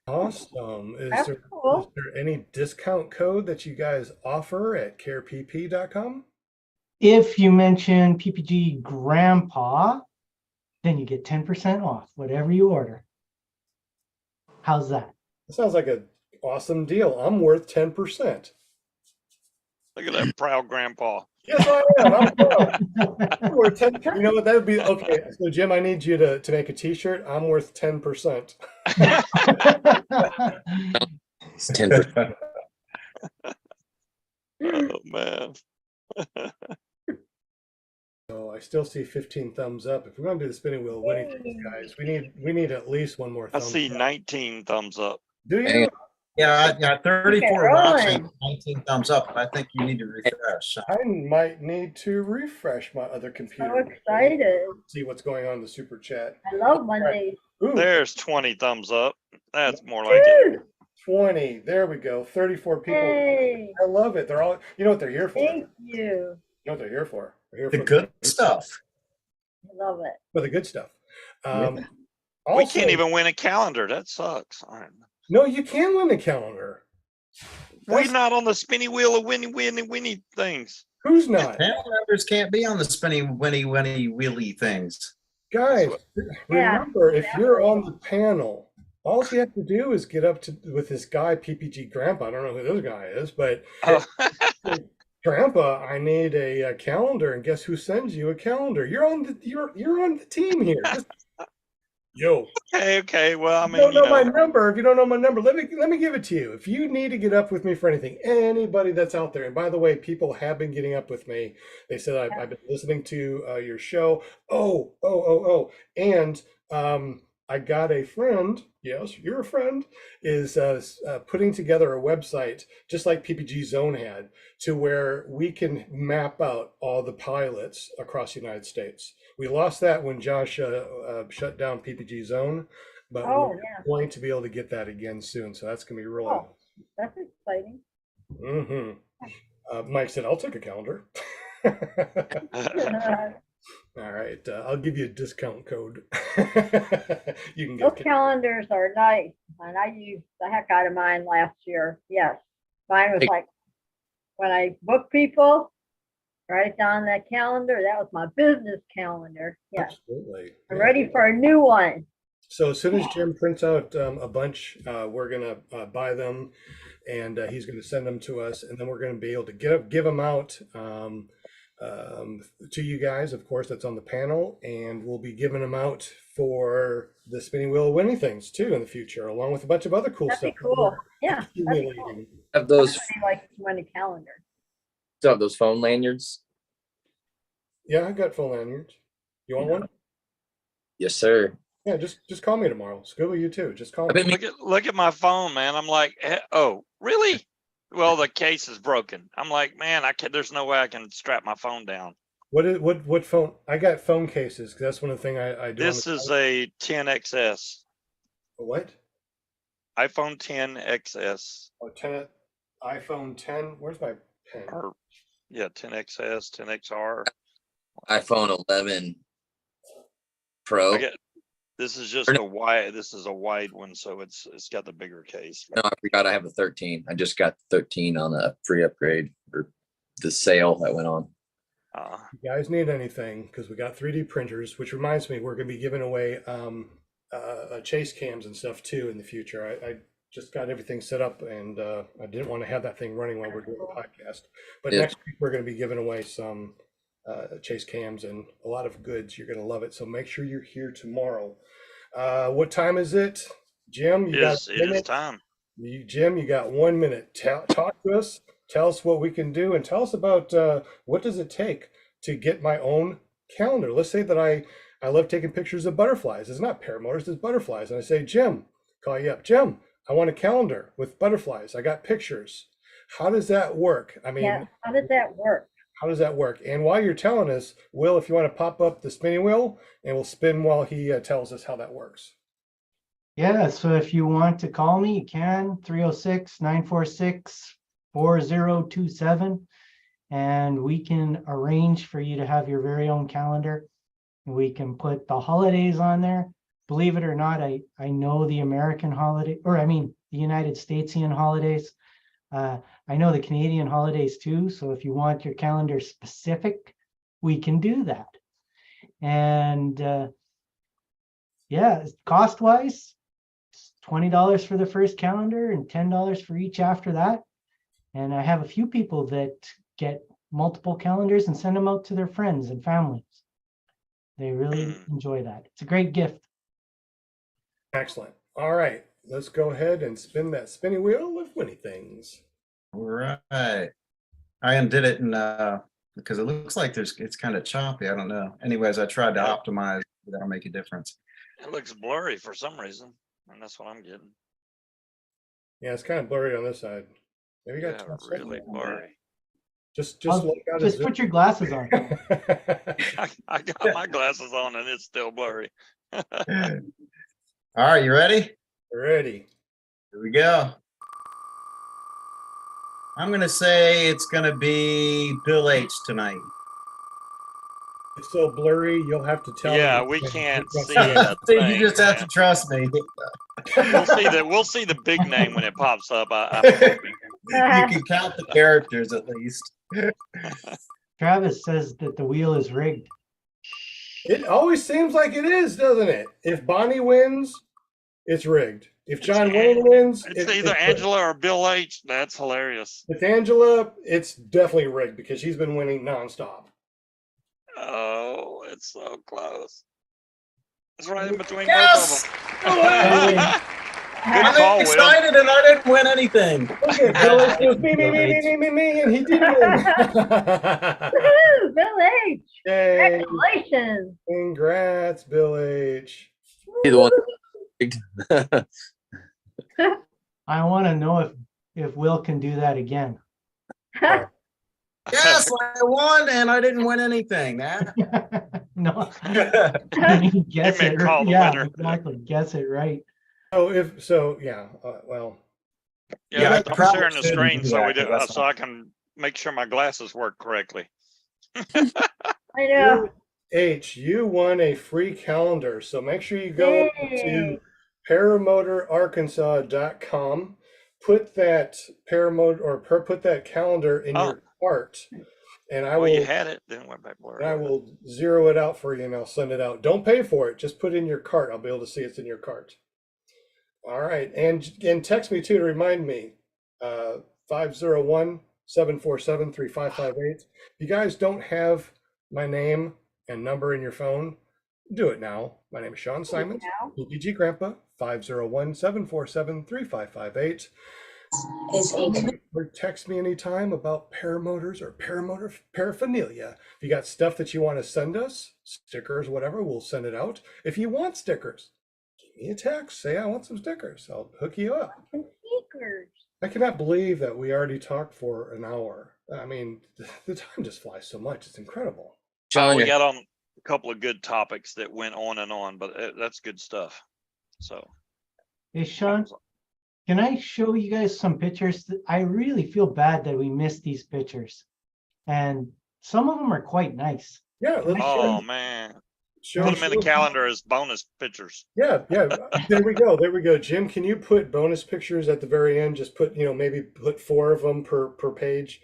Awesome.
That's cool.
Is there any discount code that you guys offer at carepp.com?
If you mention PPG Grandpa, then you get 10% off whatever you order. How's that?
That sounds like an awesome deal. I'm worth 10%.
Look at that proud grandpa.
Yes, I am. I'm proud. I'm worth 10. You know what? That would be okay. So, Jim, I need you to make a T-shirt. I'm worth 10%.
It's 10%.
Oh man.
So I still see 15 thumbs up. If we're going to do the spinning wheel winning things, guys, we need at least one more
I
thumbs
see
up.
19 thumbs up.
Do
Hang
you?
on.
Yeah, yeah, 34
rolling.
watching, 19 thumbs up. I think you need to refresh.
I might need to refresh my other
So
computer.
excited.
See what's going on in the super chat.
I love Mondays.
Ooh,
There's 20 thumbs up. That's more like it.
Dude,
20. There we go. 34 people.
hey,
I love it. They're all, you know what they're here for?
thank you.
You know what they're here for? They're here
The
for
good stuff.
I love it.
for the good stuff.
We
Also-
can't even win a calendar. That sucks. All right.
No, you can win the calendar.
We're
That's-
not on the spinny wheel of winny things.
Who's not?
Panel members can't be on the spinny, winny, wheelie things.
Guys,
Yeah.
remember, if you're on the panel, all you have to do is get up to with this guy, PPG Grandpa. I don't know who this guy is, but
Oh.
Grandpa, I need a calendar, and guess who sends you a calendar? You're on the team here. Yo,
Okay. Well, I
if
mean,
you don't know
you
my
know,
number. If you don't know my number, let me give it to you. If you need to get up with me for anything, anybody that's out there, and by the way, people have been getting up with me. They said I've been listening to your show. And I got a friend. Yes, you're a friend. Is putting together a website just like PPG Zone had, to where we can map out all the pilots across the United States. We lost that when Josh shut down PPG Zone, but
Oh,
we're
yeah.
going to be able to get that again soon. So that's going to be really.
Oh. That's exciting.
Mike said, "I'll take a calendar." All right, I'll give you a discount code. You can
Those
get.
calendars are nice, and I used the heck out of mine last year. Yes, mine was
Hey.
like when I book people, write down that calendar. That was my business calendar. Yes,
Absolutely.
I'm
Yeah.
ready for a new one.
So as soon as Jim prints out a bunch, we're gonna buy them, and he's gonna send them to us, and then we're gonna be able to give them out to you guys. Of course, that's on the panel, and we'll be giving them out for the spinning wheel winning things too in the future, along with a bunch of other cool
That'd be
stuff.
cool. Yeah, that'd be cool.
Accumulating.
Have those,
Everybody likes to win a calendar.
still have those phone lanyards?
Yeah, I got phone lanyards. You want one?
Yes, sir.
Yeah, just call me tomorrow. Scuba, you too. Just call
I've
me.
been
look at my phone, man. I'm like, oh, really? Well, the case is broken. I'm like, man, I can't. There's no way I can strap my phone down.
What phone? I got phone cases because that's one of the things I do.
This is a 10XS,
what?
iPhone 10XS,
Oh, 10 iPhone 10. Where's my pen?
or yeah, 10XS, 10XR.
iPhone 11 Pro.
I get, this is just a wide. This is a wide one, so it's got the bigger case.
No, I forgot I have a 13. I just got 13 on a free upgrade or the sale that went on.
You guys need anything, because we got 3D printers, which reminds me, we're going to be giving away chase cams and stuff too in the future. I just got everything set up, and I didn't want to have that thing running while we're doing the podcast. But
Yeah.
next week we're going to be giving away some chase cams and a lot of goods. You're going to love it. So make sure you're here tomorrow. What time is it, Jim? You got a
It is
minute?
time.
Jim, you got 1 minute. Talk to us. Tell us what we can do, and tell us about what does it take to get my own calendar. Let's say that I love taking pictures of butterflies. It's not paramotors, it's butterflies. And I say, Jim, call you up. Jim, I want a calendar with butterflies. I got pictures. How does that work? I mean,
Yeah, how does that work?
how does that work? And while you're telling us, Will, if you want to pop up the spinning wheel, and we'll spin while he tells us how that works.
Yeah, so if you want to call me, you can, 306-946-4027. And we can arrange for you to have your very own calendar. We can put the holidays on there. believe it or not, I know the American holiday, or I mean, the United Statesian holidays. I know the Canadian holidays too. So if you want your calendar specific, we can do that. And yeah, cost wise, it's $20 for the first calendar and $10 for each after that. And I have a few people that get multiple calendars and send them out to their friends and families. They really enjoy that. It's a great gift.
Excellent. All right, let's go ahead and spin that spinning wheel of Winnie things.
All right. I undid it and because it looks like it's kind of choppy. I don't know. Anyways, I tried to optimize. That'll make a difference.
It looks blurry for some reason, and that's what I'm getting.
Yeah, it's kind of blurry on this side. Maybe you got
Yeah, really blurry.
Just
put your glasses on.
I got my glasses on and it's still blurry.
All right, you ready?
Ready.
Here we go. I'm gonna say it's gonna be Bill H tonight.
It's so blurry, you'll have to tell
Yeah,
me.
we can't see
Yeah,
it.
you just have to trust me.
We'll see the big name when it pops up.
You can count the characters at least.
Travis says that the wheel is rigged.
It always seems like it is, doesn't it? If Bonnie wins, it's rigged. If John Wayne wins,
It's either Angela or Bill H. That's hilarious.
If Angela, it's definitely rigged because she's been winning nonstop.
Oh, it's so close. It's right in between
Yes!
both of them. Good
I'm
call, Will.
excited and I didn't win anything.
Okay, Bill H goes me, and he did win.
Woo, Bill H.
Yay.
Congratulations.
Congrats, Bill H.
Be the one.
I want to know if Will can do that again.
Yes, I won and I didn't win anything.
No,
Well,
guess
may
it.
call the
Yeah,
winner.
exactly. Guess it right.
Yeah, well,
Yeah, I
I'm
probably
sharing the
shouldn't
screen
do
so
that,
we do,
'cause that's
so I can make sure my glasses work correctly.
I know.
H, you won a free calendar. So make sure you go to
Yay.
paramotorarkansas.com, put that put that calendar in your cart, and I
Well, you
will
had it, then it went back blurry.
I will zero it out for you and I'll send it out. Don't pay for it. Just put it in your cart. I'll be able to see it's in your cart. All right. And text me too to remind me. 501-747-3558. If you guys don't have my name and number in your phone, do it now. My name is Sean Symons, PPG Grandpa, 501-747-3558. Or text me anytime about paramotors or paramotor paraphernalia. If you got stuff that you want to send us, stickers, whatever, we'll send it out. If you want stickers, give me a text. Say I want some stickers. I'll hook you up.
Stickers.
I cannot believe that we already talked for an hour. I mean, the time just flies so much. It's incredible.
Sean,
We
you're-
got on a couple of good topics that went on and on, but that's good stuff. So,
Hey, Sean, can I show you guys some pictures? I really feel bad that we missed these pictures. And some of them are quite nice.
Yeah.
oh man, put them in the calendar as bonus pictures.
Yeah. There we go. Jim, can you put bonus pictures at the very end? Just put, maybe put 4 of them per page.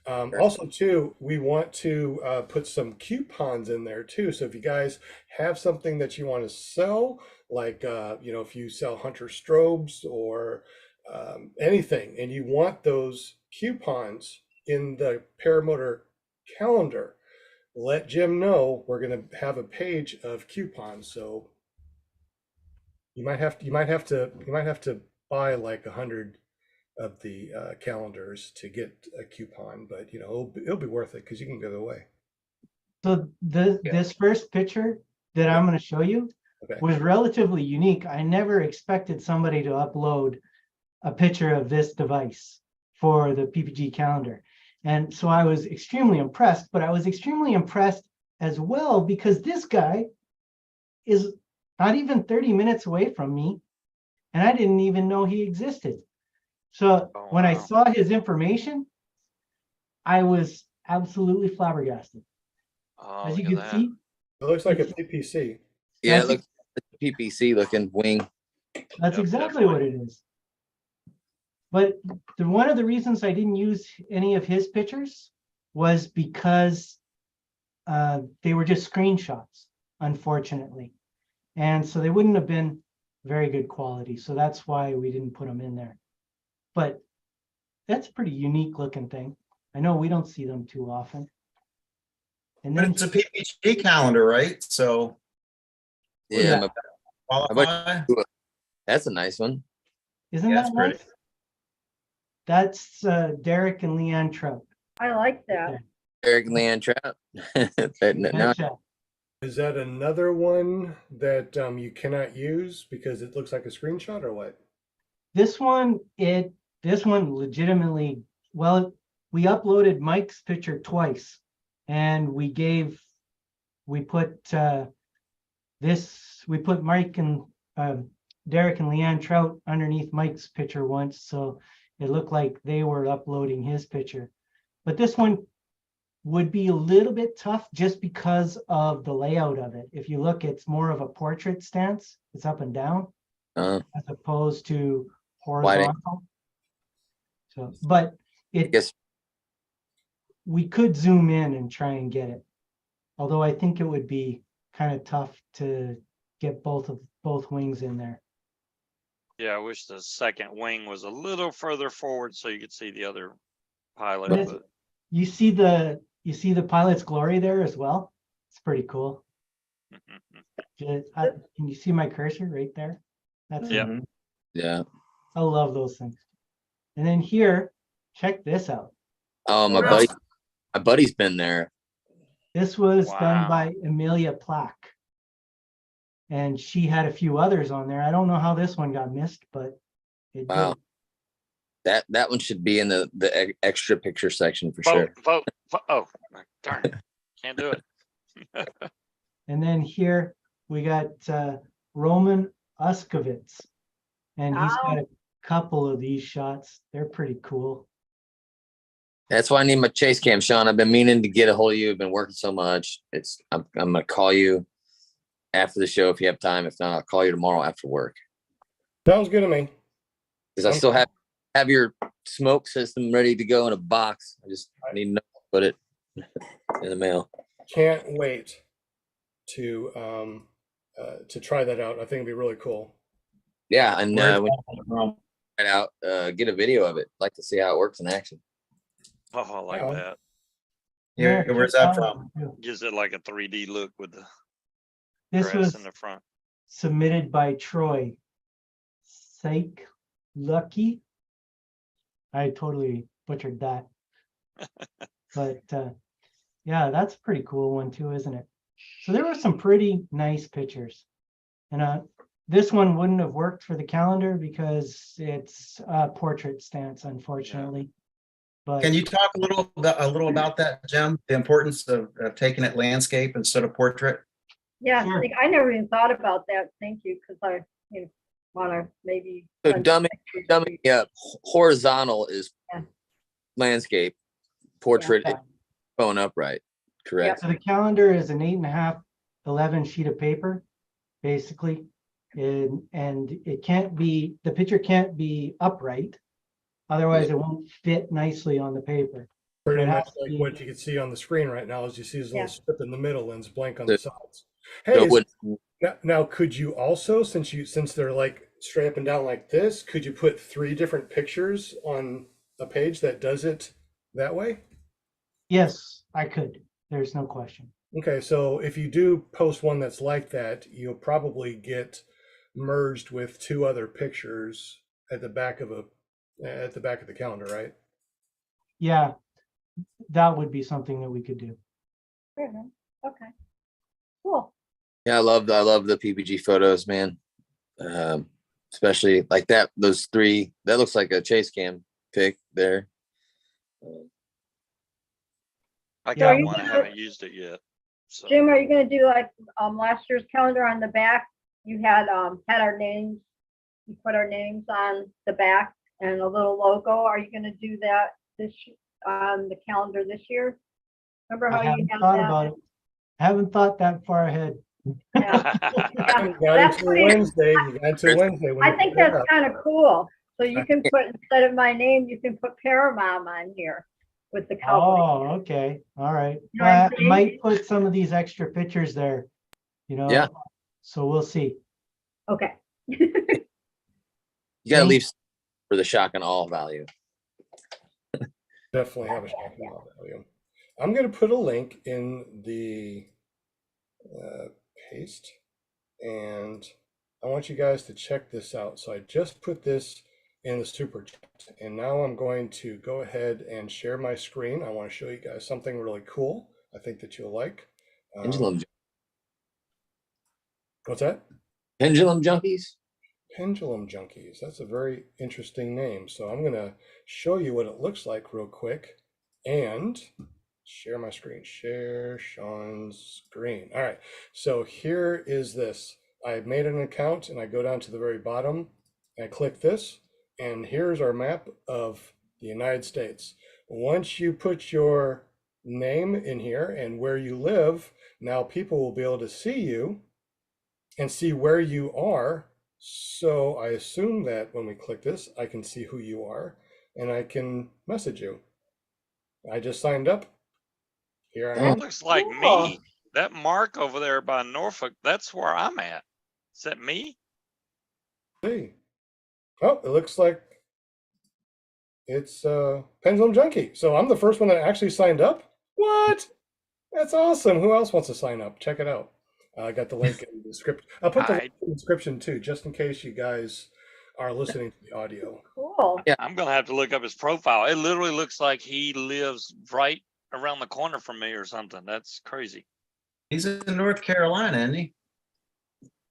Also, too, we want to put some coupons in there too. So if you guys have something that you want to sell, like if you sell Hunter strobes or anything, and you want those coupons in the Paramotor calendar, let Jim know. We're going to have a page of coupons. So you might have to buy like 100 of the calendars to get a coupon, but it'll be worth it because you can give it away.
So this first picture that I'm going to show you was relatively unique. I never expected somebody to upload a picture of this device for the PPG calendar. And so I was extremely impressed, but I was extremely impressed as well because this guy is not even 30 minutes away from me, and I didn't even know he existed. So when I saw his information, I was absolutely flabbergasted.
Oh,
As you
look
can
at
see,
It looks like a PPC.
yeah, look, PPC looking wing.
That's
Yep,
exactly what it is. But one of the reasons I didn't use any of his pictures was because they were just screenshots, unfortunately. And so they wouldn't have been very good quality. So that's why we didn't put them in there. But that's a pretty unique looking thing. I know we don't see them too often. And
But
then
it's a PPG calendar, right? So
Yeah,
Yeah.
qualify.
that's a nice one.
isn't
Yeah,
that
it's pretty.
nice? That's Derek and Leanne Trout.
I like that.
Eric and Leanne Trout. Now,
Betcha.
Is that another one that you cannot use because it looks like a screenshot or what?
This one legitimately, well, we uploaded Mike's picture twice, and we put Mike and Derek and Leanne Trout underneath Mike's picture once, so it looked like they were uploading his picture. But this one would be a little bit tough just because of the layout of it. If you look, it's more of a portrait stance. It's up and down
uh,
as opposed to horizontal. So, but
I guess
we could zoom in and try and get it. Although I think it would be kind of tough to get both wings in there.
Yeah, I wish the second wing was a little further forward so you could see the other pilot.
But
But
you see the pilot's glory there as well. It's pretty cool. Can you see my cursor right there? That's
Yep.
it.
yeah.
I love those things. And then here, check this out.
Oh, my buddy's been there.
This was done
Wow.
by Amelia Plack. And she had a few others on there. I don't know how this one got missed, but it
Wow.
did.
That one should be in the extra picture section for
vote,
sure.
vote. Oh, darn. Can't do it.
And then here we got Roman Uskovitz. And he's got a couple of these shots. They're pretty cool.
That's why I need my chase cam, Sean. I've been meaning to get a hold of you. I've been working so much. I'm gonna call you after the show if you have time. If not, I'll call you tomorrow after work.
Sounds good to me.
Because I still have your smoke system ready to go in a box. I just need to know how to put it in the mail.
Can't wait to try that out. I think it'd be really cool.
Yeah, and
Where's
when
that from?
you out, get a video of it. I'd like to see how it works in action.
Oh, I like
Yeah.
that.
Yeah, where's that from?
Gives it like a 3D look with the
This
grass
was
in the front.
submitted by Troy Sake Lucky. I totally butchered that. But yeah, that's a pretty cool one too, isn't it? So there were some pretty nice pictures. And this one wouldn't have worked for the calendar because it's a portrait stance, unfortunately. But
Can you talk a little about that, Jim? The importance of taking it landscape instead of portrait?
Yeah,
Sure.
I never even thought about that. Thank you, because I want to maybe.
So
send
dumbing
pictures.
up horizontal is
Yeah.
landscape, portrait
Yeah.
is phone upright. Correct.
so the calendar is an 8.5, 11 sheet of paper, basically. And it can't be, the picture can't be upright. Otherwise it won't fit nicely on the paper.
Pretty
It
much
has to
like
be-
what you can see on the screen right now is you see this little
Yeah.
strip in the middle and it's blank on
So-
the sides.
So
Hey,
it wouldn't-
now could you also, since they're like straight up and down like this, could you put 3 different pictures on a page that does it that way?
Yes, I could. There's no question.
Okay, so if you do post one that's like that, you'll probably get merged with 2 other pictures at the back of the calendar, right?
Yeah, that would be something that we could do.
Fair enough. Okay. Cool.
Yeah, I love the PPG photos, man. Especially like that, those 3, that looks like a chase cam pic there.
I
Yeah,
got
you
one. I
gonna-
haven't used it yet. So
Jim, are you going to do like last year's calendar on the back? You had our names. You put our names on the back and a little logo. Are you going to do that on the calendar this year? Remember
I
how you
haven't
had
thought
that?
about it. I haven't thought that far ahead.
Yeah, yeah,
You got
that's
until
pretty,
Wednesday. You got until Wednesday. when
I
you
think
put it
that's
up.
kind of cool. So you can put, instead of my name, you can put Paramount on here with the cowboy.
Oh, okay. All right.
You know what I'm
Well, I
saying?
might put some of these extra pictures there,
Yeah.
So we'll see.
Okay.
You gotta
Thank-
leave for the shock and awe value.
Definitely have a shocking value. I'm going to put a link in the paste, and I want you guys to check this out. So I just put this in the super chat, and now I'm going to go ahead and share my screen. I want to show you guys something really cool. I think that you'll like.
Pendulum,
What's that?
pendulum junkies.
Pendulum Junkies. That's a very interesting name. So I'm going to show you what it looks like real quick and share my screen. Share Sean's screen. All right. So here is this. I made an account and I go down to the very bottom. I click this, and here's our map of the United States. Once you put your name in here and where you live, now people will be able to see you and see where you are. So I assume that when we click this, I can see who you are and I can message you. I just signed up. Here I
That
am.
looks like
Cool.
me. That mark over there by Norfolk, that's where I'm at. Is that me?
See. Oh, it looks like it's Pendulum Junkie. So I'm the first one that actually signed up. What? That's awesome. Who else wants to sign up? Check it out. I got the link in the description. I'll put the link in the description too, just in case you guys are listening to the audio.
Cool.
I'm gonna have to look up his profile. It literally looks like he lives right around the corner from me or something. That's crazy.
He's in North Carolina, isn't he?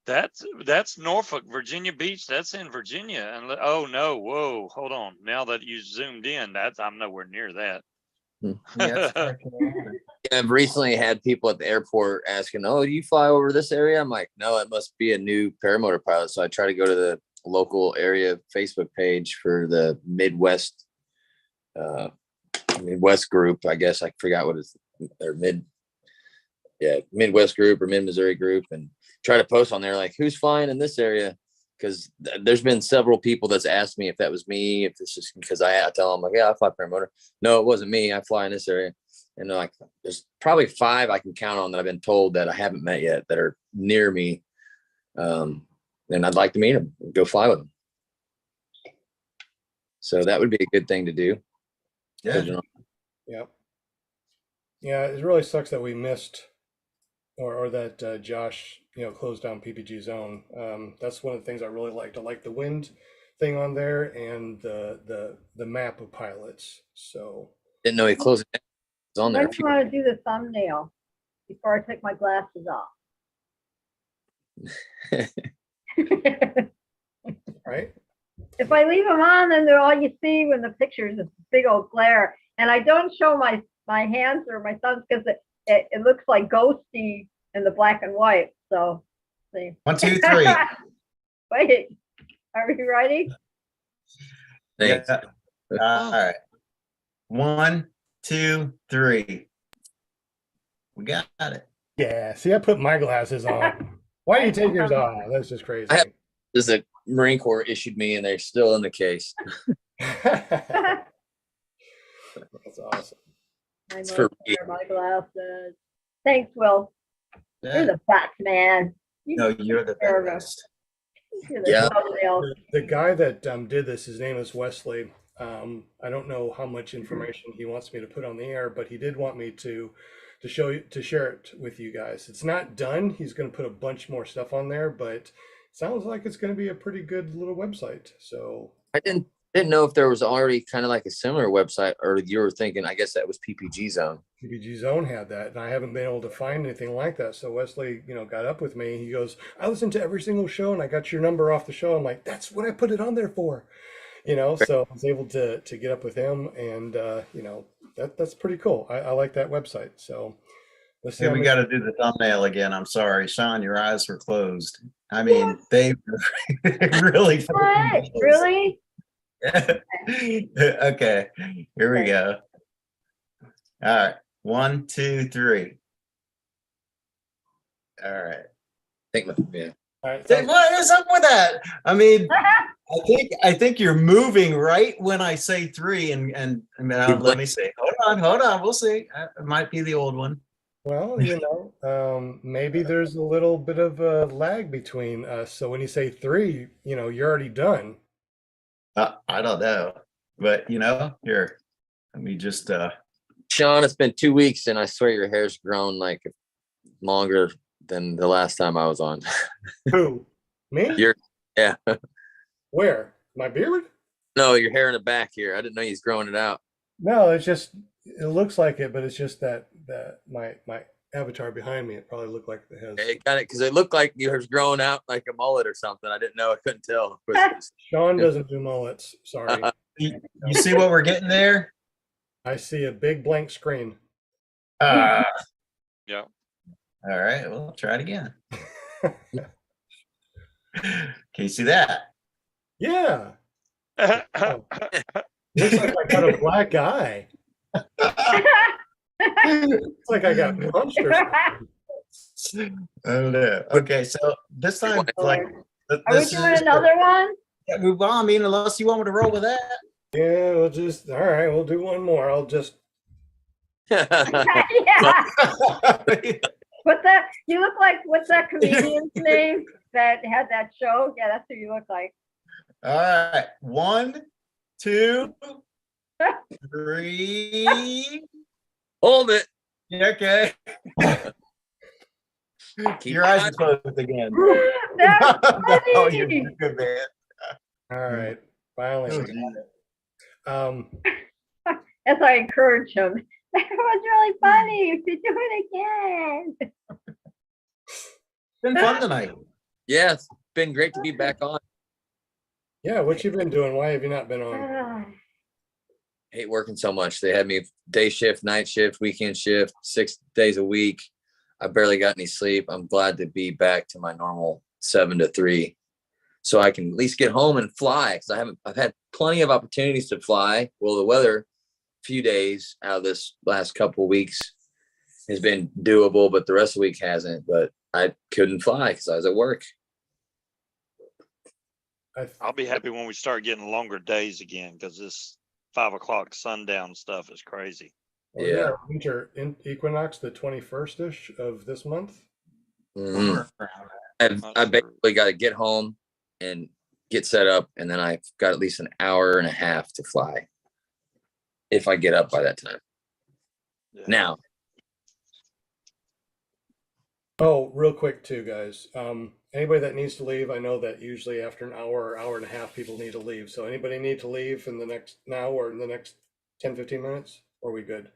That's Norfolk, Virginia Beach. That's in Virginia. And oh no, whoa, hold on. Now that you zoomed in, I'm nowhere near that.
Yeah, it's North Carolina.
I've recently had people at the airport asking, "Oh, do you fly over this area?" I'm like, "No, it must be a new paramotor pilot." So I try to go to the local area Facebook page for the Midwest group. I guess I forgot what it's or Midwest group or Mid Missouri group, and try to post on there like, who's flying in this area, because there's been several people that's asked me if that was me, if this is because I tell them like, yeah, I fly paramotor. No, it wasn't me. I fly in this area. And they're like, there's probably 5 I can count on that I've been told that I haven't met yet that are near me. And I'd like to meet them, go fly with them. So that would be a good thing to do.
Yeah.
Yep. Yeah, it really sucks that we missed or that Josh, closed down PPG Zone. That's one of the things I really liked. I like the wind thing on there and the map of pilots. So
Didn't know he closed it down. It's on
I
there.
just want to do the thumbnail before I take my glasses off.
right.
If I leave them on, then they're all you see when the pictures is big old glare. And I don't show my hands or my thumbs because it looks like ghosty in the black and white. So see.
1, 2, 3.
Wait, are we ready?
Thanks.
Yeah. All right. 1, 2, 3. We got it.
Yeah. See, I put my glasses on. Why do you take yours off? That's just crazy.
This is a Marine Corps issued me, and they're still in the case.
That's awesome.
I
It's
must
for
wear my glasses. Thanks, Will. You're
Yeah.
the best, man.
No, you're the
You're the-
best.
you're the
Yeah.
thumbnail.
The guy that did this, his name is Wesley. I don't know how much information he wants me to put on the air, but he did want me to share it with you guys. It's not done. He's going to put a bunch more stuff on there, but it sounds like it's going to be a pretty good little website. So
I didn't know if there was already kind of like a similar website, or you were thinking, I guess that was PPG Zone.
PPG Zone had that, and I haven't been able to find anything like that. So Wesley, got up with me. He goes, "I listened to every single show, and I got your number off the show." I'm like, "That's what I put it on there for." So I was able to get up with him, and that's pretty cool. I like that website. So let's see.
Hey,
how
we
many-
got to do the thumbnail again. I'm sorry, Sean, your eyes were closed. I mean, they really.
What? Really?
Okay, here we go. All right, 1, 2, 3. All right,
Yeah.
All right.
What is up with that? I mean, I think you're moving right when I say 3, and let me see. Hold on. We'll see. It might be the old one.
Well, maybe there's a little bit of a lag between us. So when you say 3, you're already done.
I don't know, but here, let me just.
Sean, it's been 2 weeks, and I swear your hair's grown like longer than the last time I was on.
Who? Me?
Yeah.
Where? My beard?
No, your hair in the back here. I didn't know he's growing it out.
No, it looks like it, but it's just that my avatar behind me, it probably looked like it has.
It got it because it looked like you was growing out like a mullet or something. I didn't know. I couldn't tell.
Sean doesn't do mullets. Sorry.
You see what we're getting there?
I see a big blank screen.
Yeah.
All right, well, try it again. Can you see that?
Yeah. Oh, looks like I got a black eye. It's like I got punched or something.
Oh no. Okay, so this time, like,
Are we doing another one?
Yeah, well, I mean, unless you want me to roll with that.
Yeah, all right, we'll do one more. I'll just.
Yeah. You look like, what's that comedian's name that had that show? Yeah, that's who you look like.
All right, 1, 2, 3.
Hold it.
Yeah, okay. Your eyes are closed again.
That's
No,
funny.
you're good, man.
All right, finally. We got it.
As I encourage him. That was really funny. You should do it again.
It's been fun tonight.
Yeah, it's been great to be back on.
Yeah, what you been doing? Why have you not been on?
I hate working so much. They had me day shift, night shift, weekend shift, 6 days a week. I barely got any sleep. I'm glad to be back to my normal 7 to 3, so I can at least get home and fly. Because I've had plenty of opportunities to fly. Well, the weather, few days out of this last couple of weeks has been doable, but the rest of the week hasn't. But I couldn't fly because I was at work.
I'll be happy when we start getting longer days again, because this 5 o'clock sundown stuff is crazy.
Well,
Yeah.
Winter equinox, the 21st-ish of this month.
Mhm. I basically got to get home and get set up, and then I've got at least an hour and a half to fly if I get up by that time.
Yeah.
Now,
Oh, real quick too, guys. Anybody that needs to leave, I know that usually after an hour or hour and a half, people need to leave. So anybody need to leave in the next now or in the next 10, 15 minutes? Or are we good?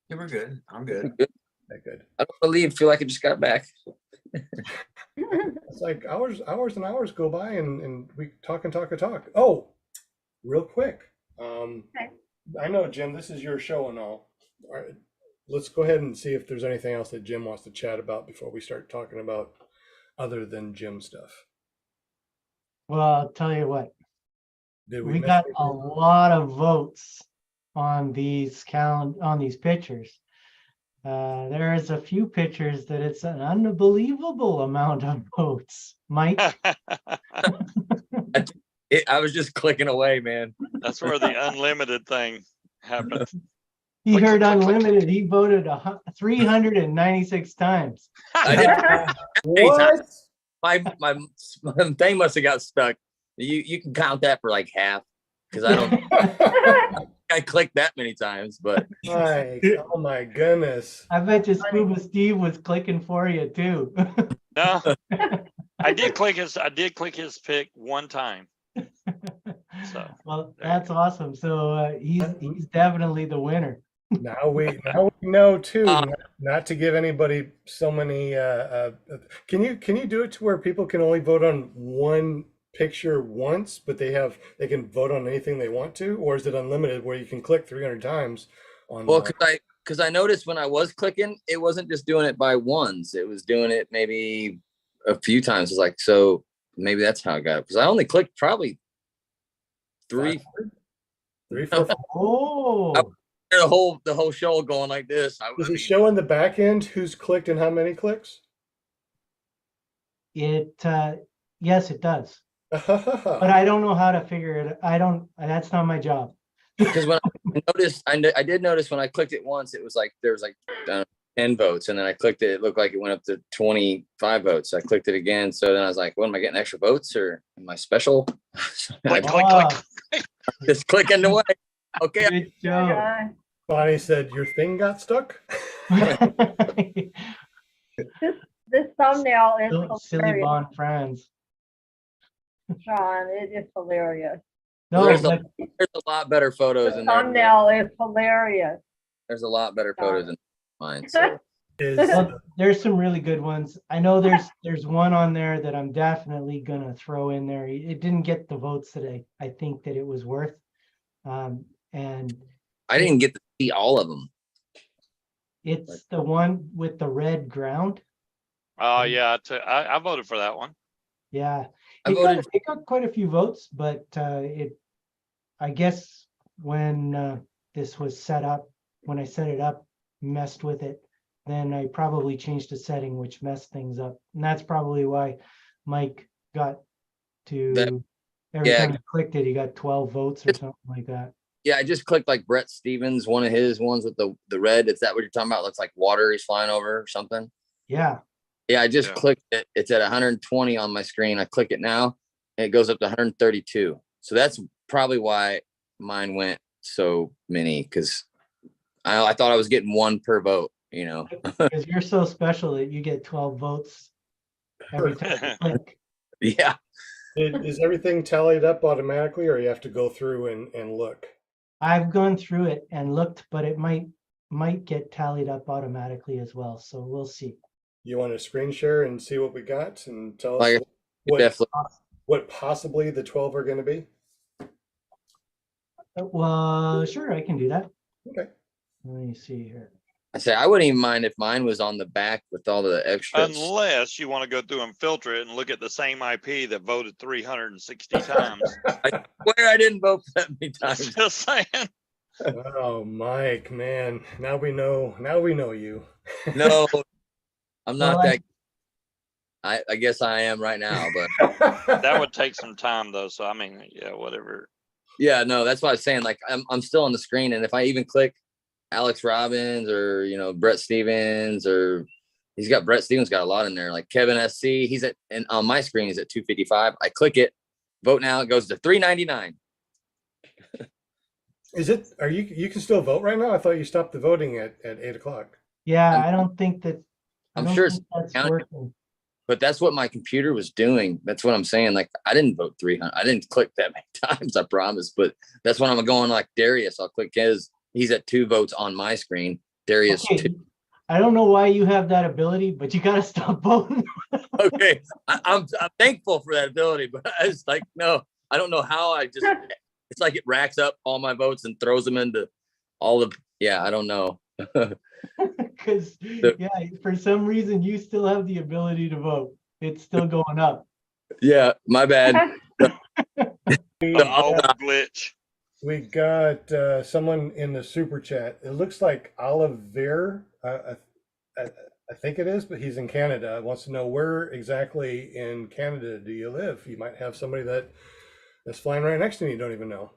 Yeah, we're good. I'm good.
Okay, good.
I don't believe, feel like I just got back.
It's like hours and hours go by and we talk and talk and talk. Oh, real quick. I know, Jim, this is your show and all. All right, let's go ahead and see if there's anything else that Jim wants to chat about before we start talking about other than Jim stuff.
Well, I'll tell you what,
Did
we
miss
got a
anything?
lot of votes on these pictures. There's a few pictures that it's an unbelievable amount of votes. Mike,
I was just clicking away, man.
That's where the unlimited thing happened.
he
Click,
heard
click, click, click,
unlimited. He voted 396 times.
I didn't.
What?
My thing must have got stuck. You can count that for like half, because I don't. I clicked that many times, but
Oh my goodness.
I bet you Scuba Steve was clicking for you too.
No, I did click his pick one time. So
Well,
there you
that's awesome. So he's definitely the winner.
Now we know too, not to give anybody so many. Can you do it to where people can only vote on one picture once, but they can vote on anything they want to, or is it unlimited where you can click 300 times on?
well, because I noticed when I was clicking, it wasn't just doing it by ones. It was doing it maybe a few times. It's like, so maybe that's how I got it. Because I only clicked probably 3.
3, 4, 5.
Oh,
The whole show going like this.
Does it show in the back end who's clicked and how many clicks?
Yes, it does. But I don't know how to figure it. That's not my job.
Because when I noticed, I did notice when I clicked it once, it was like, there was like 10 votes. And then I clicked it, it looked like it went up to 25 votes. I clicked it again. So then I was like, what, am I getting extra votes or am I special?
Click,
I
click,
Ah,
click.
just clicking away. Okay.
Good job.
Yeah.
Bonnie said, your thing got stuck?
This thumbnail is
Silly
hilarious,
Bond friends.
Sean. It is hilarious.
No,
There's
but
a lot better photos
The
in there.
thumbnail is hilarious.
There's a lot better photos in mine. So
Is
well, there's some really good ones. I know there's one on there that I'm definitely gonna throw in there. It didn't get the votes that I think that it was worth. And
I didn't get to see all of them.
it's the one with the red ground.
Oh, yeah. I voted for that one.
Yeah,
I voted.
it got quite a few votes, but I guess when this was set up, when I set it up, messed with it, then I probably changed a setting which messed things up. And that's probably why Mike got to, every
yeah.
time he clicked it, he got 12 votes or something like that.
Yeah, I just clicked like Brett Stevens, one of his ones with the red. Is that what you're talking about? Looks like water he's flying over or something.
Yeah.
Yeah, I just
Yeah.
clicked it. It's at 120 on my screen. I click it now and it goes up to 132. So that's probably why mine went so many, because I thought I was getting one per vote, you know.
Because you're so special that you get 12 votes every time you click.
Yeah.
is everything tallied up automatically, or you have to go through and look?
I've gone through it and looked, but it might get tallied up automatically as well. So we'll see.
You want to screen share and see what we got and tell us
Like,
what,
definitely.
what possibly the 12 are going to be?
Well, sure, I can do that.
Okay.
Let me see here.
I say I wouldn't even mind if mine was on the back with all the extras.
Unless you want to go through and filter it and look at the same IP that voted 360 times.
I swear I didn't vote for that many times.
Just saying.
Oh, Mike, man. Now we know you.
No, I'm not
Well,
that. I guess I am right now, but
That would take some time though. So I mean, yeah, whatever.
yeah, no, that's what I was saying. Like I'm still on the screen, and if I even click Alex Robbins or Brett Stevens, or Brett Stevens got a lot in there. Like Kevin SC, he's at, and on my screen he's at 255. I click it, vote now, it goes to 399.
Is it? Are you can still vote right now? I thought you stopped the voting at 8 o'clock.
yeah, I don't think that. I
I'm
don't
sure
think
it's
that's working.
But that's what my computer was doing. That's what I'm saying. Like I didn't vote 300. I didn't click that many times, I promise. But that's when I'm going like Darius. I'll click his. He's at 2 votes on my screen. Darius
Okay,
2.
I don't know why you have that ability, but you gotta stop voting.
Okay, I'm thankful for that ability, but I was like, no, I don't know how. It's like it racks up all my votes and throws them into all of. Yeah, I don't know.
Because yeah, for some reason you still have the ability to vote. It's still going up.
Yeah, my bad.
Old glitch.
We got someone in the super chat. It looks like Oliver. I think it is, but he's in Canada. Wants to know where exactly in Canada do you live? You might have somebody that's flying right next to you. You don't even know.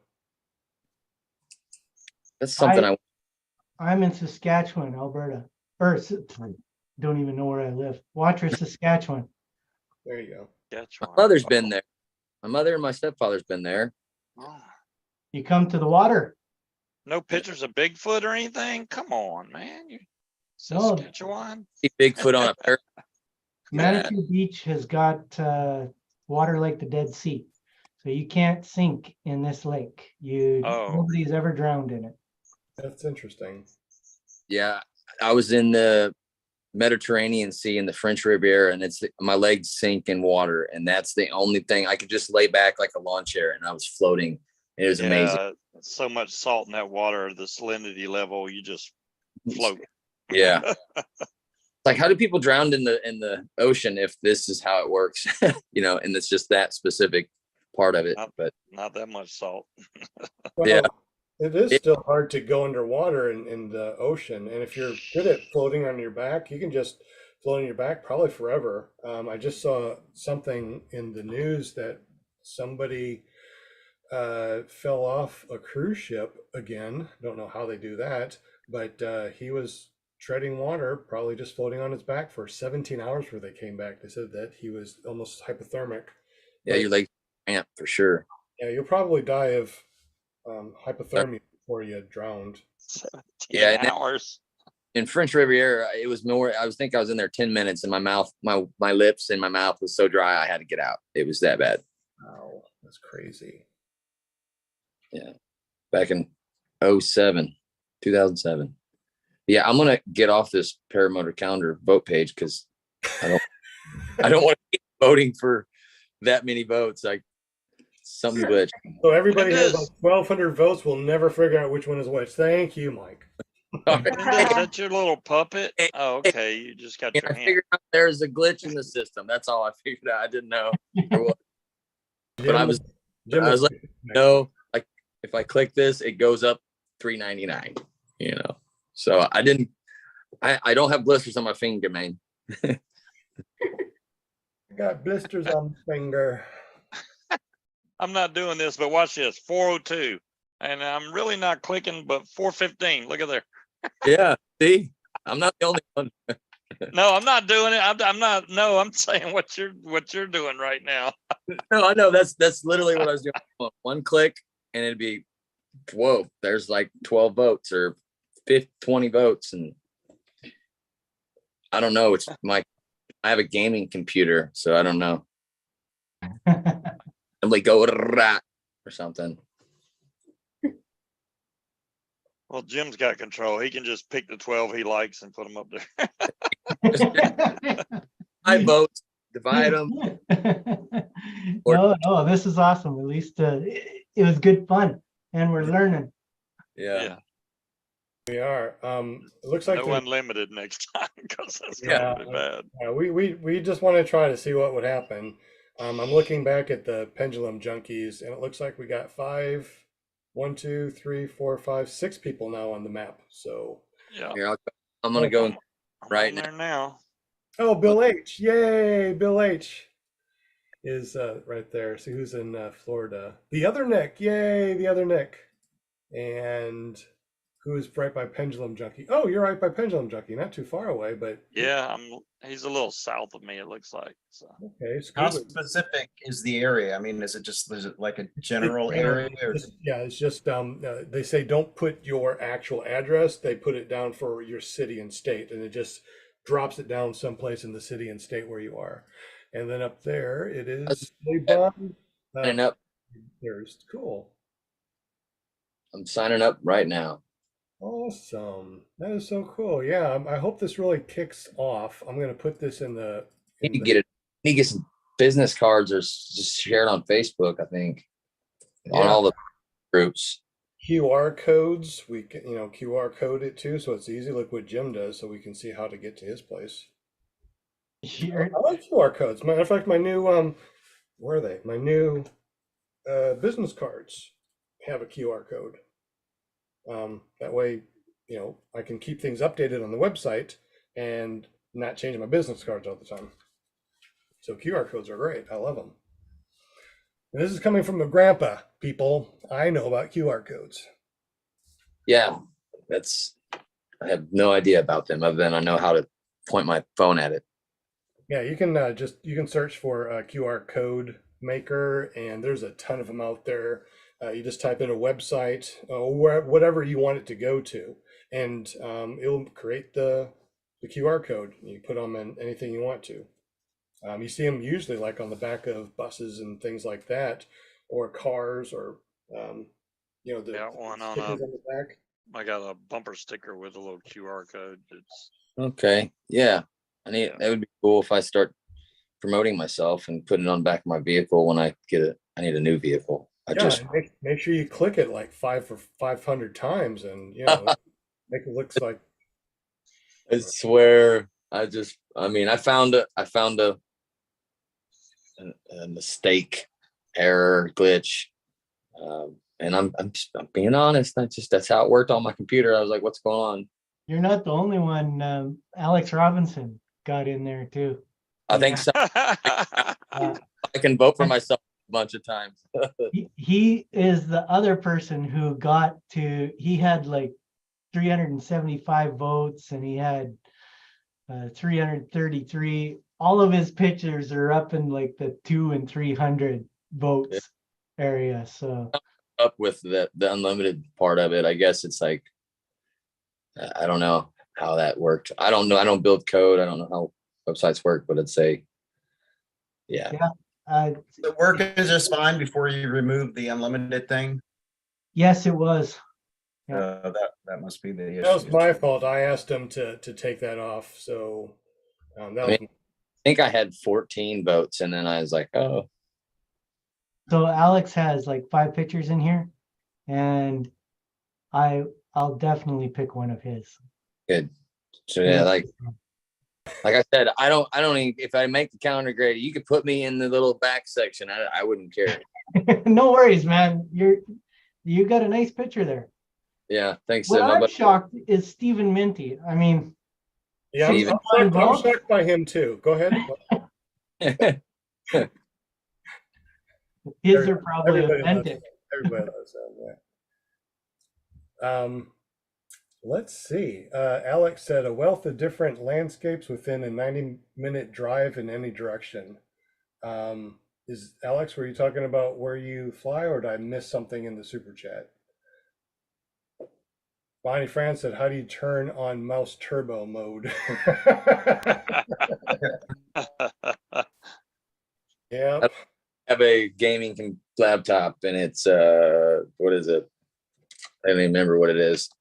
That's something
I'm in Saskatchewan, Alberta. Don't even know where I live. Watrous, Saskatchewan.
There you go.
That's
my
right.
mother's been there. My mother and my stepfather's been there.
Oh,
You come to the water.
no pictures of Bigfoot or anything? Come on, man. You
No.
Saskatchewan?
See Bigfoot on a pair.
Manitou Beach has got water like the Dead Sea. So you can't sink in this lake. Nobody's ever drowned in it.
That's interesting.
Yeah, I was in the Mediterranean Sea in the French Riviera, and my legs sink in water, and that's the only thing. I could just lay back like a lawn chair, and I was floating. It was amazing.
So much salt in that water, the salinity level, you just float.
Yeah. Like, how do people drown in the ocean if this is how it works? And it's just that specific part of it. But
not that much salt.
Well,
yeah.
It is still hard to go underwater in the ocean. And if you're good at floating on your back, you can just floating your back probably forever. I just saw something in the news that somebody fell off a cruise ship again. Don't know how they do that, but he was treading water, probably just floating on his back for 17 hours before they came back. They said that he was almost hypothermic.
Yeah, your legs cramp for sure.
Yeah, you'll probably die of hypothermia before you drowned.
17
hours.
In French Riviera, it was more. I think I was in there 10 minutes, and my mouth, my lips and my mouth was so dry I had to get out. It was that bad.
Wow, that's crazy.
Yeah, back in 2007. Yeah, I'm gonna get off this Paramotor calendar vote page because I don't want to keep voting for that many votes. Like some glitch.
So everybody has like 1,200 votes. We'll never figure out which one is which. Thank you, Mike.
Is that your little puppet? Oh, okay. You just got your
I
hand.
figured out there's a glitch in the system. That's all I figured out. I didn't know. But I was like, no, like if I click this, it goes up $3.99, you know. So I don't have blisters on my finger, man.
I got blisters on my finger.
I'm not doing this, but watch this. 402. And I'm really not clicking, but 415. Look at there.
Yeah, see, I'm not the only one.
No, I'm not doing it. I'm not. No, I'm saying what you're doing right now.
No, I know that's literally what I was doing. One click and it'd be, whoa, there's like 12 votes or 20 votes. And I don't know. I have a gaming computer, so I don't know. I'm like, go or something.
Well, Jim's got control. He can just pick the 12 he likes and put them up there.
I vote, divide them.
No, this is awesome. At least it was good fun, and we're learning.
Yeah.
We are. It looks like
No unlimited next time because that's
Yeah.
gonna be bad.
we just want to try to see what would happen. I'm looking back at the pendulum junkies, and it looks like we got 6 people now on the map. So
Yeah.
Here, I'm gonna go right
I'm there now.
oh, Bill H, yay! Bill H is right there. See who's in Florida. The other Nick, yay! The other Nick, and who's right by Pendulum Junkie. Oh, you're right by Pendulum Junkie, not too far away, but
Yeah, he's a little south of me, it looks like. So
okay.
How
Scuba.
specific is the area? I mean, is it like a general area? Or?
Yeah, it's just they say don't put your actual address. They put it down for your city and state, and it just drops it down someplace in the city and state where you are. And then up there, it is
signing up.
There's cool.
I'm signing up right now.
Awesome. That is so cool. Yeah, I hope this really kicks off. I'm going to put this in the.
Need to get it. Need to get some business cards or just share it on Facebook. I think on all the groups.
QR codes. We can, QR code it too, so it's easy. Look what Jim does, so we can see how to get to his place.
Sure.
I like QR codes. Matter of fact, my new where are they? My new business cards have a QR code. That way, I can keep things updated on the website and not change my business cards all the time. So QR codes are great. I love them. And this is coming from a grandpa, people. I know about QR codes.
Yeah, I have no idea about them other than I know how to point my phone at it.
Yeah, you can you can search for a QR code maker, and there's a ton of them out there. You just type in a website or whatever you want it to go to, and it'll create the QR code. You put them in anything you want to. You see them usually like on the back of buses and things like that, or cars, or the
got one on
stickers on the back.
I got a bumper sticker with a little QR code. It's
Okay, yeah, that would be cool if I start promoting myself and putting it on the back of my vehicle when I need a new vehicle.
Make sure you click it like 500 times, and make it look like.
I swear, I found a mistake, error, glitch, and I'm being honest. That's how it worked on my computer. I was like, "What's going on?"
You're not the only one. Alex Robinson got in there too.
I think so.
Uh,
I can vote for myself a bunch of times.
he is the other person who got to, he had like 375 votes and he had 333. All of his pictures are up in like the 200 and 300 votes area. So
Up with the unlimited part of it, I guess it's like, I don't know how that worked. I don't know. I don't build code. I don't know how websites work, but it'd say, yeah.
The work is just fine before you remove the unlimited thing.
Yes, it was.
That must be the issue.
That was my fault. I asked him to take that off. So that was
I think I had 14 votes, and then I was like, oh.
So Alex has like 5 pictures in here, and I'll definitely pick one of his.
Good. So yeah, like I said, I don't even, if I make the calendar great, you could put me in the little back section. I wouldn't care.
No worries, man. You got a nice picture there.
Yeah, thanks.
What I'm shocked is Stephen Minty. I mean,
yeah, I'm shocked by him too. Go ahead.
His are probably authentic.
Everybody loves them, yeah. Let's see. Alex said a wealth of different landscapes within a 90-minute drive in any direction. Is Alex, were you talking about where you fly, or did I miss something in the super chat? Bonnie Fran said, how do you turn on mouse turbo mode? Yeah.
I have a gaming laptop, and it's what is it? I don't even remember what it is.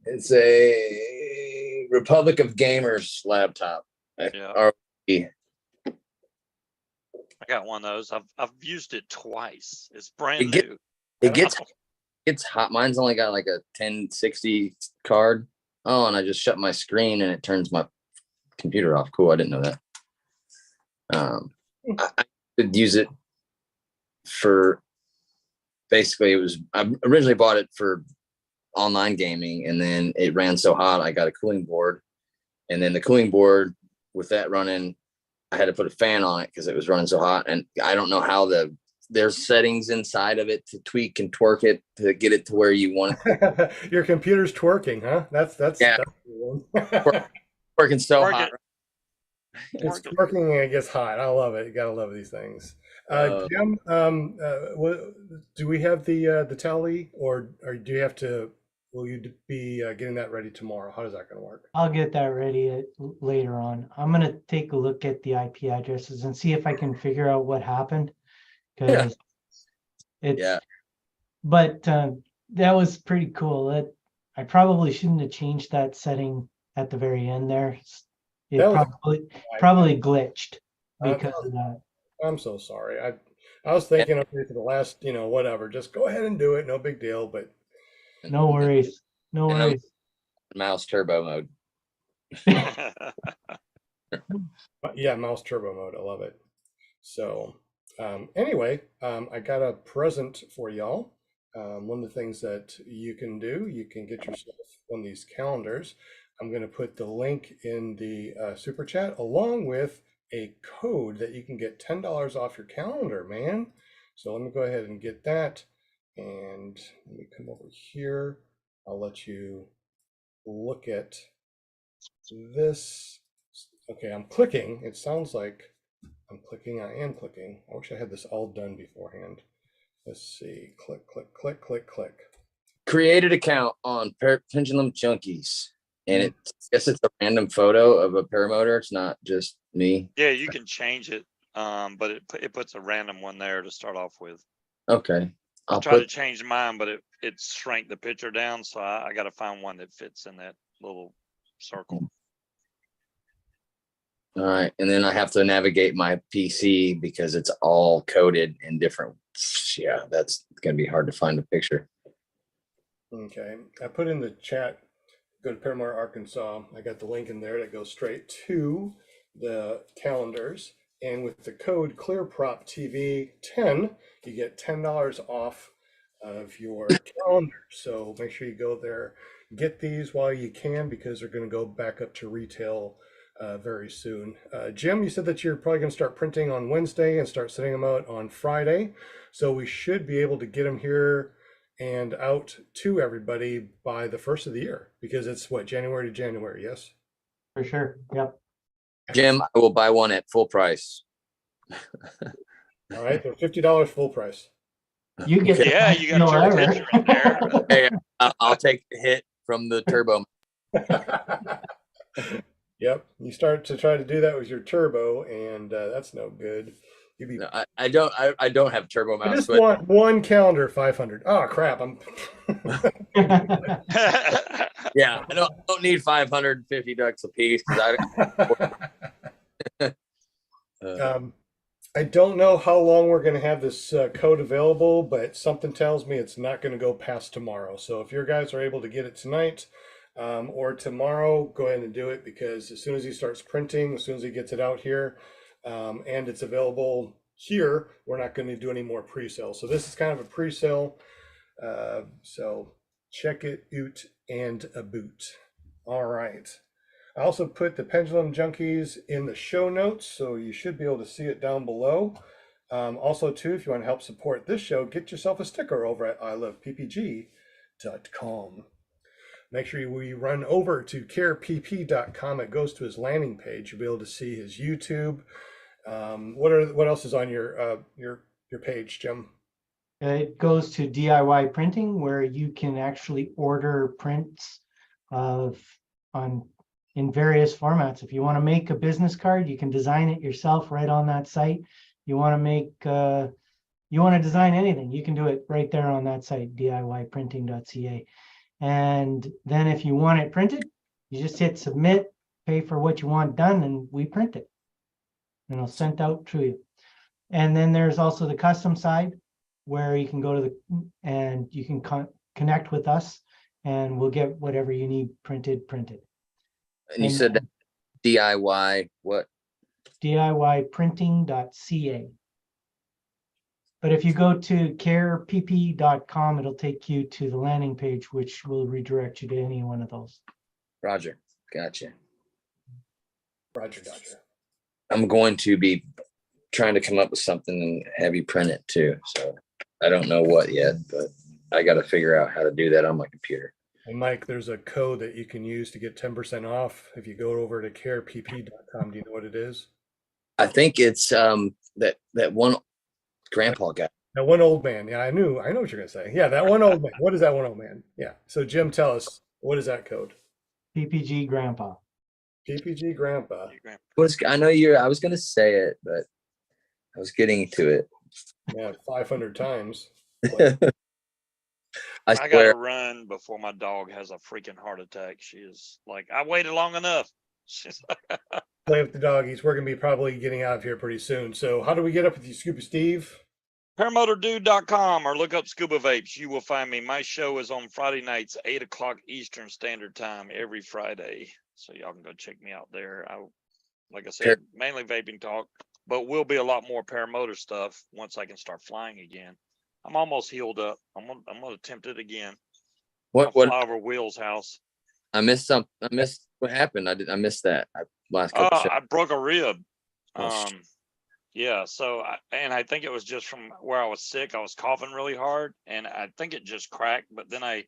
It's a Republic of Gamers laptop.
Yeah. I got one of those. I've used it twice. It's brand new.
It gets hot. Mine's only got like a 1060 card. Oh, and I just shut my screen and it turns my computer off. Cool. I didn't know that. I could use it for, basically I originally bought it for online gaming, and then it ran so hot I got a cooling board, and then the cooling board with that running, I had to put a fan on it because it was running so hot, and I don't know how there's settings inside of it to tweak and twerk it to get it to where you want it.
Your computer's twerking, huh? That's
yeah. Working so hot.
It's twerking and it gets hot. I love it. You gotta love these things. Jim, do we have the tally, or do you have to? Will you be getting that ready tomorrow? How is that going to work?
I'll get that ready later on. I'm going to take a look at the IP addresses and see if I can figure out what happened. Because but that was pretty cool. I probably shouldn't have changed that setting at the very end there. It probably glitched because of that.
I'm so sorry. I was thinking, okay, for the last, whatever, just go ahead and do it. No big deal, but.
No worries. No worries.
Mouse turbo mode.
Yeah, mouse turbo mode. I love it. So anyway, I got a present for y'all. One of the things that you can do, you can get yourself one of these calendars. I'm going to put the link in the super chat along with a code that you can get $10 off your calendar, man. So let me go ahead and get that. And let me come over here. I'll let you look at this. Okay, I'm clicking. It sounds like I'm clicking. I am clicking. I wish I had this all done beforehand. Let's see. Click, click, click, click, click.
Created account on Pendulum Junkies. And I guess it's a random photo of a paramotor. It's not just me.
Yeah, you can change it, but it puts a random one there to start off with.
Okay.
I'll try to change mine, but it shrank the picture down, so I got to find one that fits in that little circle.
All right, and then I have to navigate my PC because it's all coded in different. Yeah, that's going to be hard to find a picture.
Okay, I put in the chat. Go to Paramotor, Arkansas. I got the link in there that goes straight to the calendars. And with the code ClearPropTV 10, you get $10 off of your calendar. So make sure you go there, get these while you can, because they're going to go back up to retail very soon. Jim, you said that you're probably going to start printing on Wednesday and start sending them out on Friday. So we should be able to get them here and out to everybody by the first of the year, because it's what, January to January, yes?
For sure. Yep.
Jim, I will buy one at full price.
All right, they're $50 full price.
You get the
Yeah,
best
you got
deal
your
ever.
picture in there.
Hey, I'll take the hit from the turbo.
Yep, you start to try to do that with your turbo, and that's no good. You'd be.
No, I don't have turbo
I
mounts,
just
but
want one calendar 500. Oh crap! I'm.
yeah, I don't need 550 ducks a piece because
I don't know how long we're going to have this code available, but something tells me it's not going to go past tomorrow. So if your guys are able to get it tonight or tomorrow, go ahead and do it, because as soon as he starts printing, as soon as he gets it out here and it's available here, we're not going to do any more pre-sale. So this is kind of a pre-sale. So check it out and a boot. All right. I also put the Pendulum Junkies in the show notes, so you should be able to see it down below. Also, too, if you want to help support this show, get yourself a sticker over at iloveppg.com. Make sure you run over to carepp.com. It goes to his landing page. You'll be able to see his YouTube. What else is on your page, Jim?
It goes to DIY printing, where you can actually order prints in various formats. If you want to make a business card, you can design it yourself right on that site. You want to design anything, you can do it right there on that site, DIYprinting.ca. And then if you want it printed, you just hit submit, pay for what you want done, and we print it. And it'll sent out to you. And then there's also the custom side, where you can go to and you can connect with us, and we'll get whatever you need printed.
and you said that DIY what?
DIYprinting.ca. But if you go to carepp.com, it'll take you to the landing page, which will redirect you to any one of those.
Roger, gotcha.
Roger.
I'm going to be trying to come up with something and have you print it too. So I don't know what yet, but I got to figure out how to do that on my computer.
And Mike, there's a code that you can use to get 10% off if you go over to carepp.com. Do you know what it is?
I think it's that one grandpa guy.
That one old man. Yeah, I know what you're gonna say. Yeah, that one old man. What is that one old man? Yeah. So Jim, tell us, what is that code?
PPG Grandpa.
PPG Grandpa.
I was gonna say it, but I was getting to it.
Yeah, 500 times.
I
gotta
swear.
run before my dog has a freaking heart attack. She is like, I waited long enough. She's like,
Play with the doggies. We're gonna be probably getting out of here pretty soon. So how do we get up with you, Scuba Steve?
ParamotorDude.com, or look up Scuba Vapes. You will find me. My show is on Friday nights, 8 o'clock Eastern Standard Time every Friday. So y'all can go check me out there. Like I said, mainly vaping talk, but will be a lot more paramotor stuff once I can start flying again. I'm almost healed up. I'm gonna attempt it again.
What
Fly over Will's house.
I missed something. I missed what happened. I missed that last couple shows.
I broke a rib.
Oh,
Yeah, so I think it was just from where I was sick. I was coughing really hard, and I think it just cracked. But then I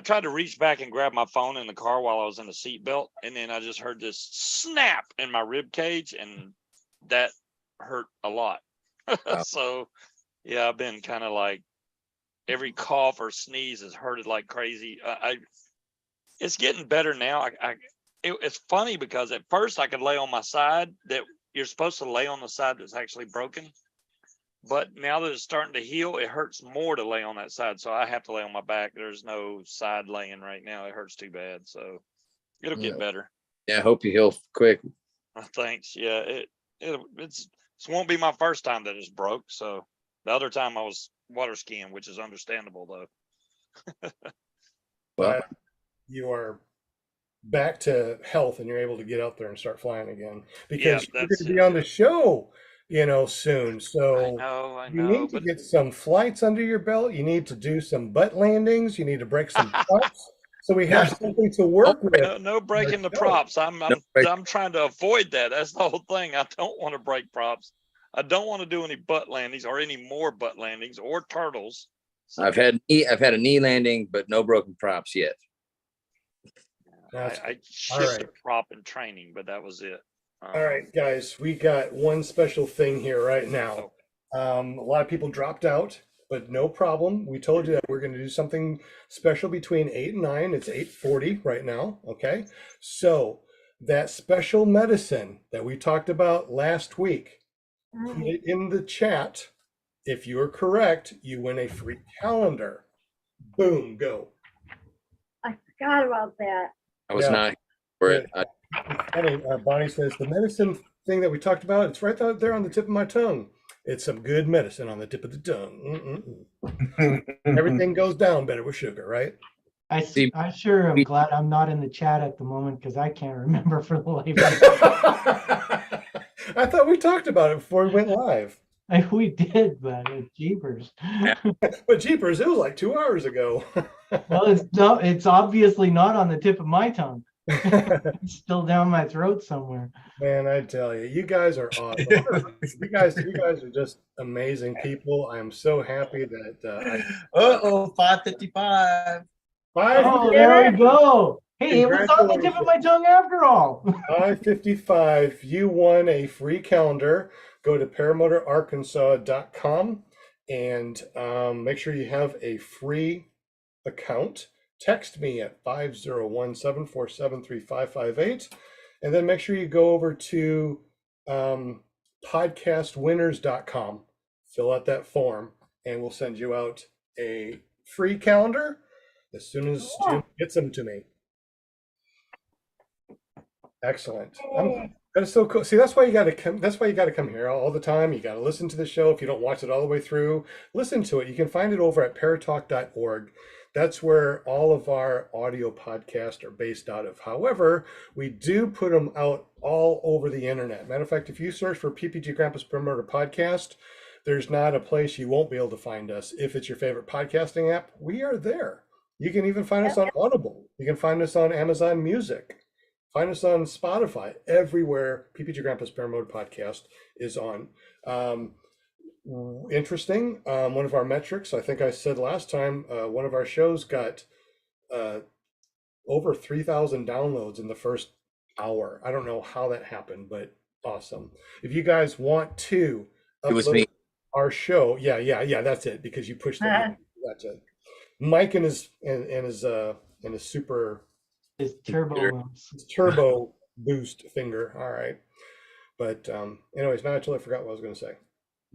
tried to reach back and grab my phone in the car while I was in the seatbelt, and then I just heard this snap in my rib cage, and that hurt a lot.
Wow.
So yeah, I've been kind of like, every cough or sneeze has hurted like crazy. It's getting better now. It's funny because at first I could lay on my side. That you're supposed to lay on the side that's actually broken, but now that it's starting to heal, it hurts more to lay on that side. So I have to lay on my back. There's no side laying right now. It hurts too bad. So it'll get better.
Yeah, I hope you heal quick.
Thanks. Yeah, it won't be my first time that it's broke. So the other time I was water skiing, which is understandable though.
Well,
you are back to health and you're able to get out there and start flying again, because you're going to be on the show, soon. So
I
you
know,
need to get some flights under your belt. You need to do some butt landings. You need to break some butts. So we have something to work with.
No breaking the props. I'm trying to avoid that. That's the whole thing. I don't want to break props. I don't want to do any butt landings or any more butt landings or turtles. So
I've had a knee landing, but no broken props yet.
I shipped a prop in training, but that was it.
All right, guys, we got one special thing here right now. A lot of people dropped out, but no problem. We told you that we're going to do something special between 8 and 9. It's 8:40 right now. Okay. So that special medicine that we talked about last week, put it in the chat. If you're correct, you win a free calendar. Boom, go.
I forgot about that.
I was not for it.
It's funny. Bonnie says the medicine thing that we talked about, it's right there on the tip of my tongue. It's some good medicine on the tip of the tongue. Everything goes down better with sugar, right?
I sure am glad I'm not in the chat at the moment because I can't remember for the life of me.
I thought we talked about it before we went live.
We did, but jeepers.
But jeepers, it was like 2 hours ago.
Well, it's obviously not on the tip of my tongue. It's still down my throat somewhere.
Man, I tell you, you guys are awesome. you guys are just amazing people. I am so happy that
5:55.
Oh, there we go. Hey, it was on the tip of my tongue after all.
5:55. You won a free calendar. Go to paramotorarkansas.com and make sure you have a free account. Text me at 501-747-3558. And then make sure you go over to podcastwinners.com, fill out that form, and we'll send you out a free calendar as soon as Jim gets them to me. Excellent. That is so cool. See, that's why you got to come. That's why you got to come here all the time. You got to listen to the show. If you don't watch it all the way through, listen to it. You can find it over at paratalk.org. That's where all of our audio podcasts are based out of. However, we do put them out all over the internet. Matter of fact, if you search for PPG Grandpa's Paramotor Podcast, there's not a place you won't be able to find us. If it's your favorite podcasting app, we are there. You can even find us on Audible. You can find us on Amazon Music. Find us on Spotify. Everywhere PPG Grandpa's Paramotor Podcast is on. Interesting. One of our metrics, I think I said last time, one of our shows got over 3,000 downloads in the first hour. I don't know how that happened, but awesome. If you guys want to
It was me.
our show, yeah, that's it, because you pushed that. That's it. Mike and his super
His turbo
boost finger. All right. But anyways, now I totally forgot what I was going to say.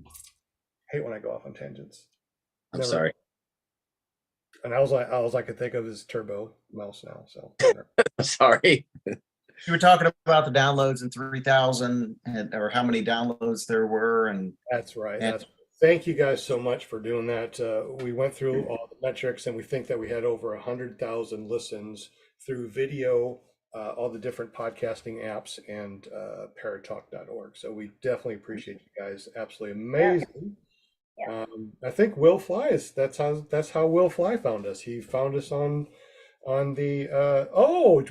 I hate when I go off on tangents.
I'm sorry.
And all I could think of is turbo mouse now. So
Sorry.
You were talking about the downloads and 3,000 or how many downloads there were. And
that's right. Thank you guys so much for doing that. We went through all the metrics and we think that we had over 100,000 listens through video, all the different podcasting apps, and paratalk.org. So we definitely appreciate you guys. Absolutely amazing. Yeah. I think Will Fly that's how Will Fly found us. He found us on the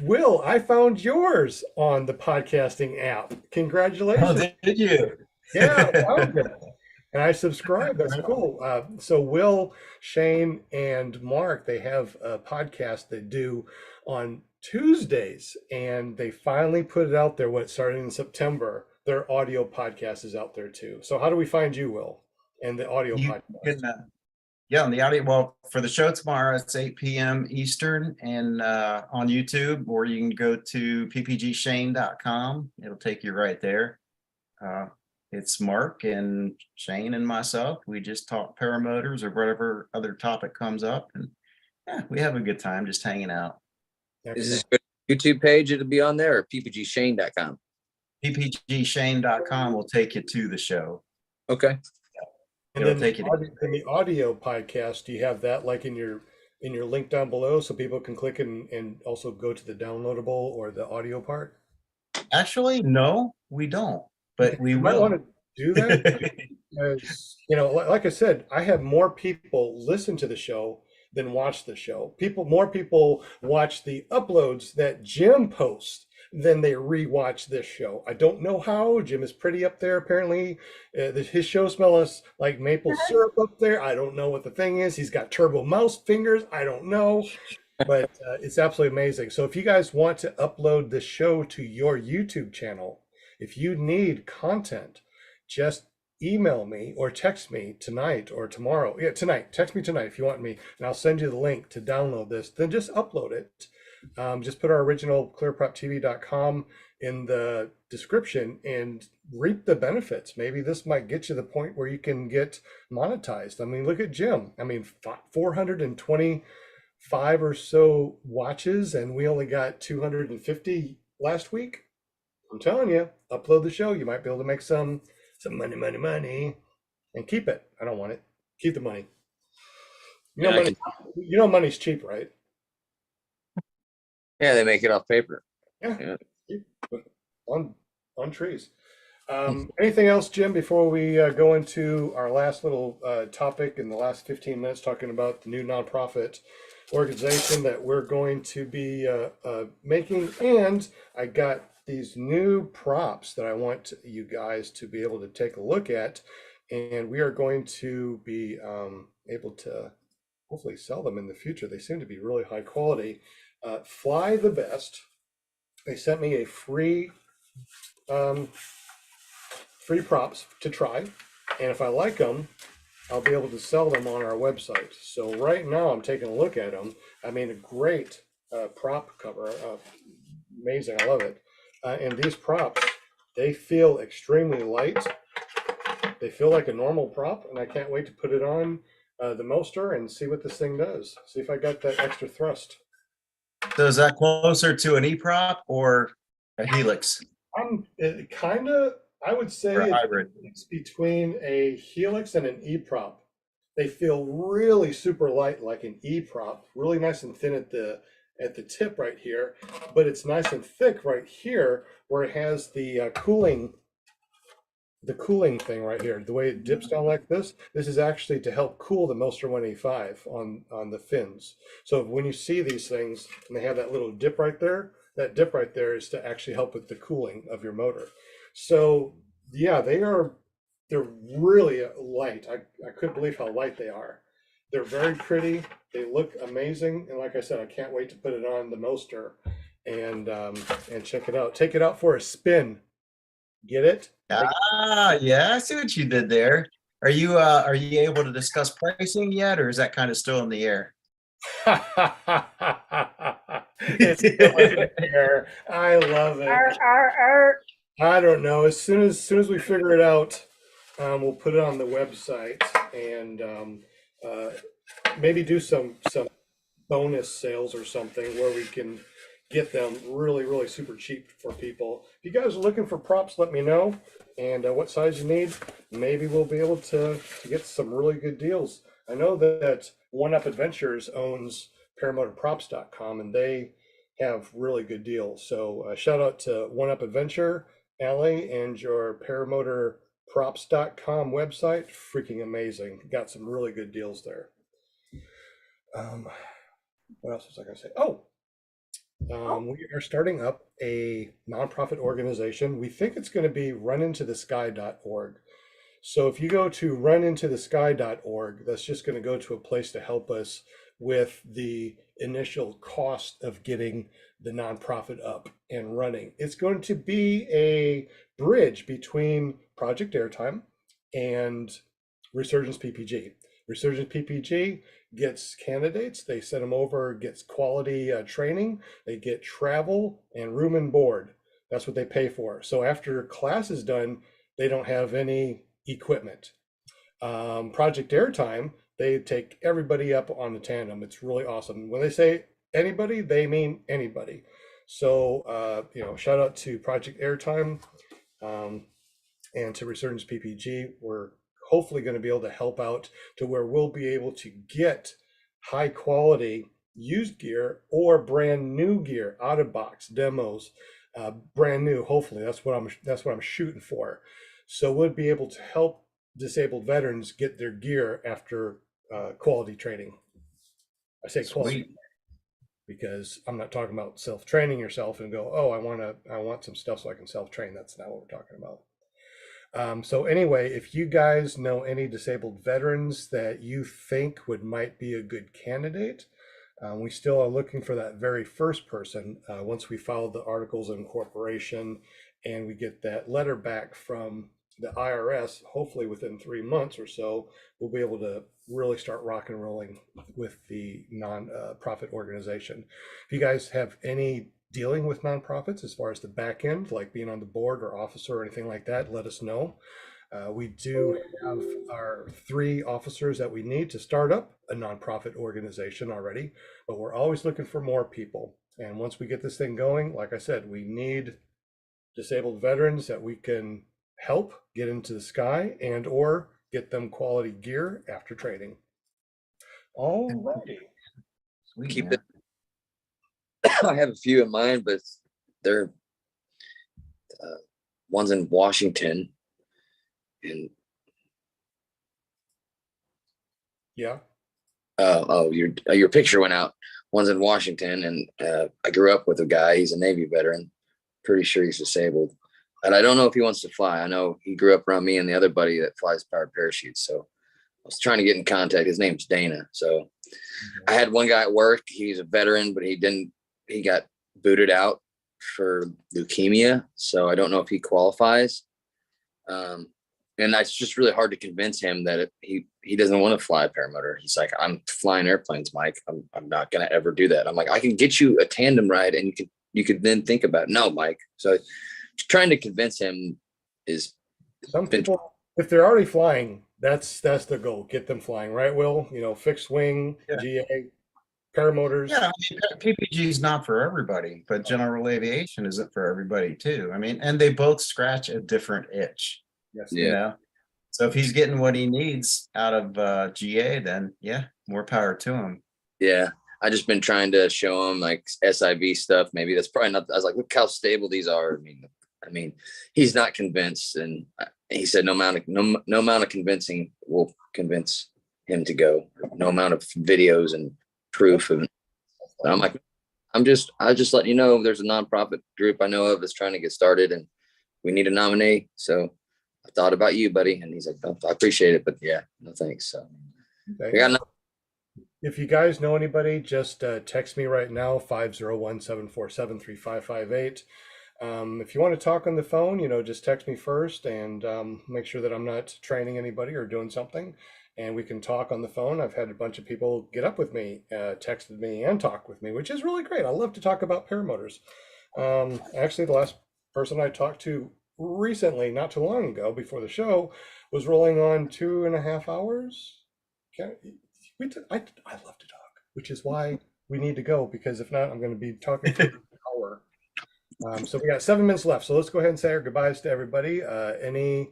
Will, I found yours on the podcasting app. Congratulations.
Oh, did you?
Yeah, I found it. And I subscribe. That's cool. So Will, Shane, and Mark, they have a podcast they do on Tuesdays, and they finally put it out there. What started in September, their audio podcast is out there too. So how do we find you, Will, and the audio podcast?
On the audio. Well, for the show tomorrow, it's 8 p.m. Eastern, and on YouTube, or you can go to ppgshane.com. It'll take you right there. It's Mark and Shane and myself. We just talk paramotors or whatever other topic comes up, and we have a good time just hanging out.
Is this a YouTube page? It'll be on there, or ppgshane.com.
ppgshane.com will take you to the show.
Okay.
And then in the audio podcast, do you have that like in your link down below so people can click and also go to the downloadable or the audio part?
Actually, no, we don't, but we
might
will.
want to do that. Because, like I said, I have more people listen to the show than watch the show. More people watch the uploads that Jim posts than they rewatch this show. I don't know how. Jim is pretty up there apparently. His show smells like maple syrup up there. I don't know what the thing is. He's got turbo mouse fingers. I don't know. But it's absolutely amazing. So if you guys want to upload the show to your YouTube channel, if you need content, just email me or text me tonight or tomorrow. Yeah, tonight. Text me tonight if you want me, and I'll send you the link to download this. Then just upload it. Just put our original ClearPropTV.com in the description and reap the benefits. Maybe this might get you to the point where you can get monetized. I mean, look at Jim. I mean, 425 or so watches, and we only got 250 last week. I'm telling you, upload the show. You might be able to make some money, and keep it. I don't want it. Keep the money. You know, money's cheap, right?
Yeah, they make it off paper.
Yeah. On trees. Anything else, Jim, before we go into our last little topic in the last 15 minutes, talking about the new nonprofit organization that we're going to be making? And I got these new props that I want you guys to be able to take a look at, and we are going to be able to hopefully sell them in the future. They seem to be really high quality. Fly the Best. They sent me a free props to try, and if I like them, I'll be able to sell them on our website. So right now I'm taking a look at them. I mean, a great prop cover, amazing. I love it. And these props, they feel extremely light. They feel like a normal prop, and I can't wait to put it on the Moster and see what this thing does. See if I got that extra thrust.
So is that closer to an E-prop or a Helix?
I would say it's between a Helix and an E-prop. They feel really super light, like an E-prop, really nice and thin at the tip right here, but it's nice and thick right here where it has the cooling thing right here. The way it dips down like this is actually to help cool the Moster 185 on the fins. So when you see these things and they have that little dip right there, that dip right there is to actually help with the cooling of your motor. So yeah, they're really light. I couldn't believe how light they are. They're very pretty. They look amazing, and like I said, I can't wait to put it on the Moster and check it out. Take it out for a spin. Get it?
Yeah, I see what you did there. Are you able to discuss pricing yet, or is that kind of still in the air?
It's still in the air. I love it. I don't know. As soon as we figure it out, we'll put it on the website and maybe do some bonus sales or something where we can get them really, really super cheap for people. If you guys are looking for props, let me know, and what size you need. Maybe we'll be able to get some really good deals. I know that One Up Adventures owns ParamotorProps.com, and they have really good deals. So shout out to One Up Adventure, Allie, and your ParamotorProps.com website. Freaking amazing. Got some really good deals there. What else was I going to say? We are starting up a nonprofit organization. We think it's going to be runintothesky.org. So if you go to runintothesky.org, that's just going to go to a place to help us with the initial cost of getting the nonprofit up and running. It's going to be a bridge between Project Airtime and Resurgence PPG. Resurgence PPG gets candidates, they send them over, gets quality training, they get travel and room and board. That's what they pay for. So after class is done, they don't have any equipment. Project Airtime, they take everybody up on the tandem. It's really awesome. When they say anybody, they mean anybody. So shout out to Project Airtime and to Resurgence PPG. We're hopefully going to be able to help out to where we'll be able to get high quality used gear or brand new gear, out of box demos, brand new. Hopefully that's what I'm shooting for. So we'll be able to help disabled veterans get their gear after quality training. I say quality
Sweet.
because I'm not talking about self-training yourself and go, oh, I want some stuff so I can self-train. That's not what we're talking about. So anyway, if you guys know any disabled veterans that you think might be a good candidate, we still are looking for that very first person. Once we file the articles of incorporation and we get that letter back from the IRS, hopefully within 3 months or so, we'll be able to really start rock and rolling with the non-profit organization. If you guys have any dealing with nonprofits as far as the back end, like being on the board or officer or anything like that, let us know. We do have our 3 officers that we need to start up a nonprofit organization already, but we're always looking for more people. And once we get this thing going, like I said, we need disabled veterans that we can help get into the sky and or get them quality gear after training. All righty.
Sweet,
Keep
man.
it. I have a few in mind, but they're one's in Washington, and
Yeah.
Your picture went out. One's in Washington, and I grew up with a guy. He's a Navy veteran. Pretty sure he's disabled, and I don't know if he wants to fly. I know he grew up around me and the other buddy that flies powered parachutes. So I was trying to get in contact. His name's Dana. So I had one guy at work. He's a veteran, but he got booted out for leukemia. So I don't know if he qualifies. And that's just really hard to convince him that he doesn't want to fly a paramotor. He's like, I'm flying airplanes, Mike. I'm not going to ever do that. I'm like, I can get you a tandem ride and you could then think about it. No, Mike. So trying to convince him is
Some people, if they're already flying, that's the goal. Get them flying, right, Will? Fixed wing,
Yeah.
GA, paramotors.
Yeah, I mean, PPG is not for everybody, but general aviation isn't for everybody too. I mean, and they both scratch a different itch.
Yes.
Yeah.
You know, so if he's getting what he needs out of GA, then yeah, more power to him.
Yeah. I just been trying to show him like SIV stuff. Maybe that's probably not. I was like, look how stable these are. I mean, he's not convinced, and he said no amount of convincing will convince him to go. No amount of videos and proof. And I'm like, I just letting you know there's a nonprofit group I know of that's trying to get started, and we need a nominee. So I thought about you, buddy. And he's like, oh, I appreciate it, but yeah, no thanks. So we got nothing.
If you guys know anybody, just text me right now, 501-747-3558. If you want to talk on the phone, just text me first and make sure that I'm not training anybody or doing something. And we can talk on the phone. I've had a bunch of people get up with me, texted me and talk with me, which is really great. I love to talk about paramotors. Actually, the last person I talked to recently, not too long ago, before the show, was rolling on 2.5 hours. I love to talk, which is why we need to go, because if not, I'm going to be talking for an hour. So we got 7 minutes left. So let's go ahead and say our goodbyes to everybody. Any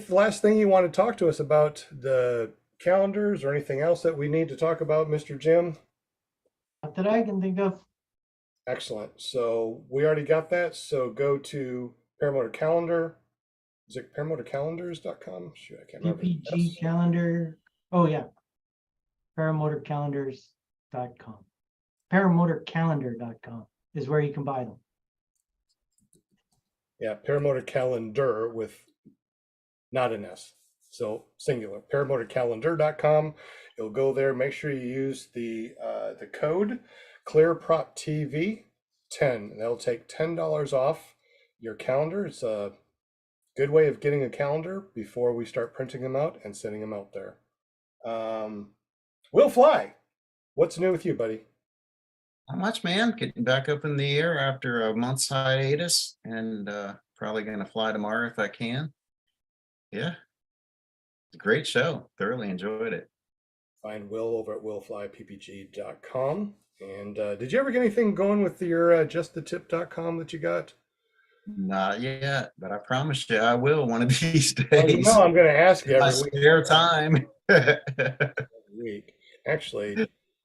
last thing you want to talk to us about the calendars or anything else that we need to talk about, Mr. Jim?
Not that I can think of.
Excellent. So we already got that. So go to Paramotor Calendar. Is it paramotorcalendars.com? Shoot, I can't remember.
PPG Calendar. Oh yeah. Paramotorcalendars.com. Paramotorcalendar.com is where you can buy them.
Yeah, Paramotor Calendar with not an S. So singular. Paramotorcalendar.com. You'll go there. Make sure you use the code ClearPropTV 10. That'll take $10 off your calendar. It's a good way of getting a calendar before we start printing them out and sending them out there. Will Fly, what's new with you, buddy?
Not much, man. Getting back up in the air after a month's hiatus, and probably going to fly tomorrow if I can. Yeah, it's a great show. Thoroughly enjoyed it.
Find Will over at willflyppg.com. And did you ever get anything going with your justthetip.com that you got?
Not yet, but I promise you I will one of these days.
Well, I'm going to ask you
my
every week.
spare time.
Every week. Actually,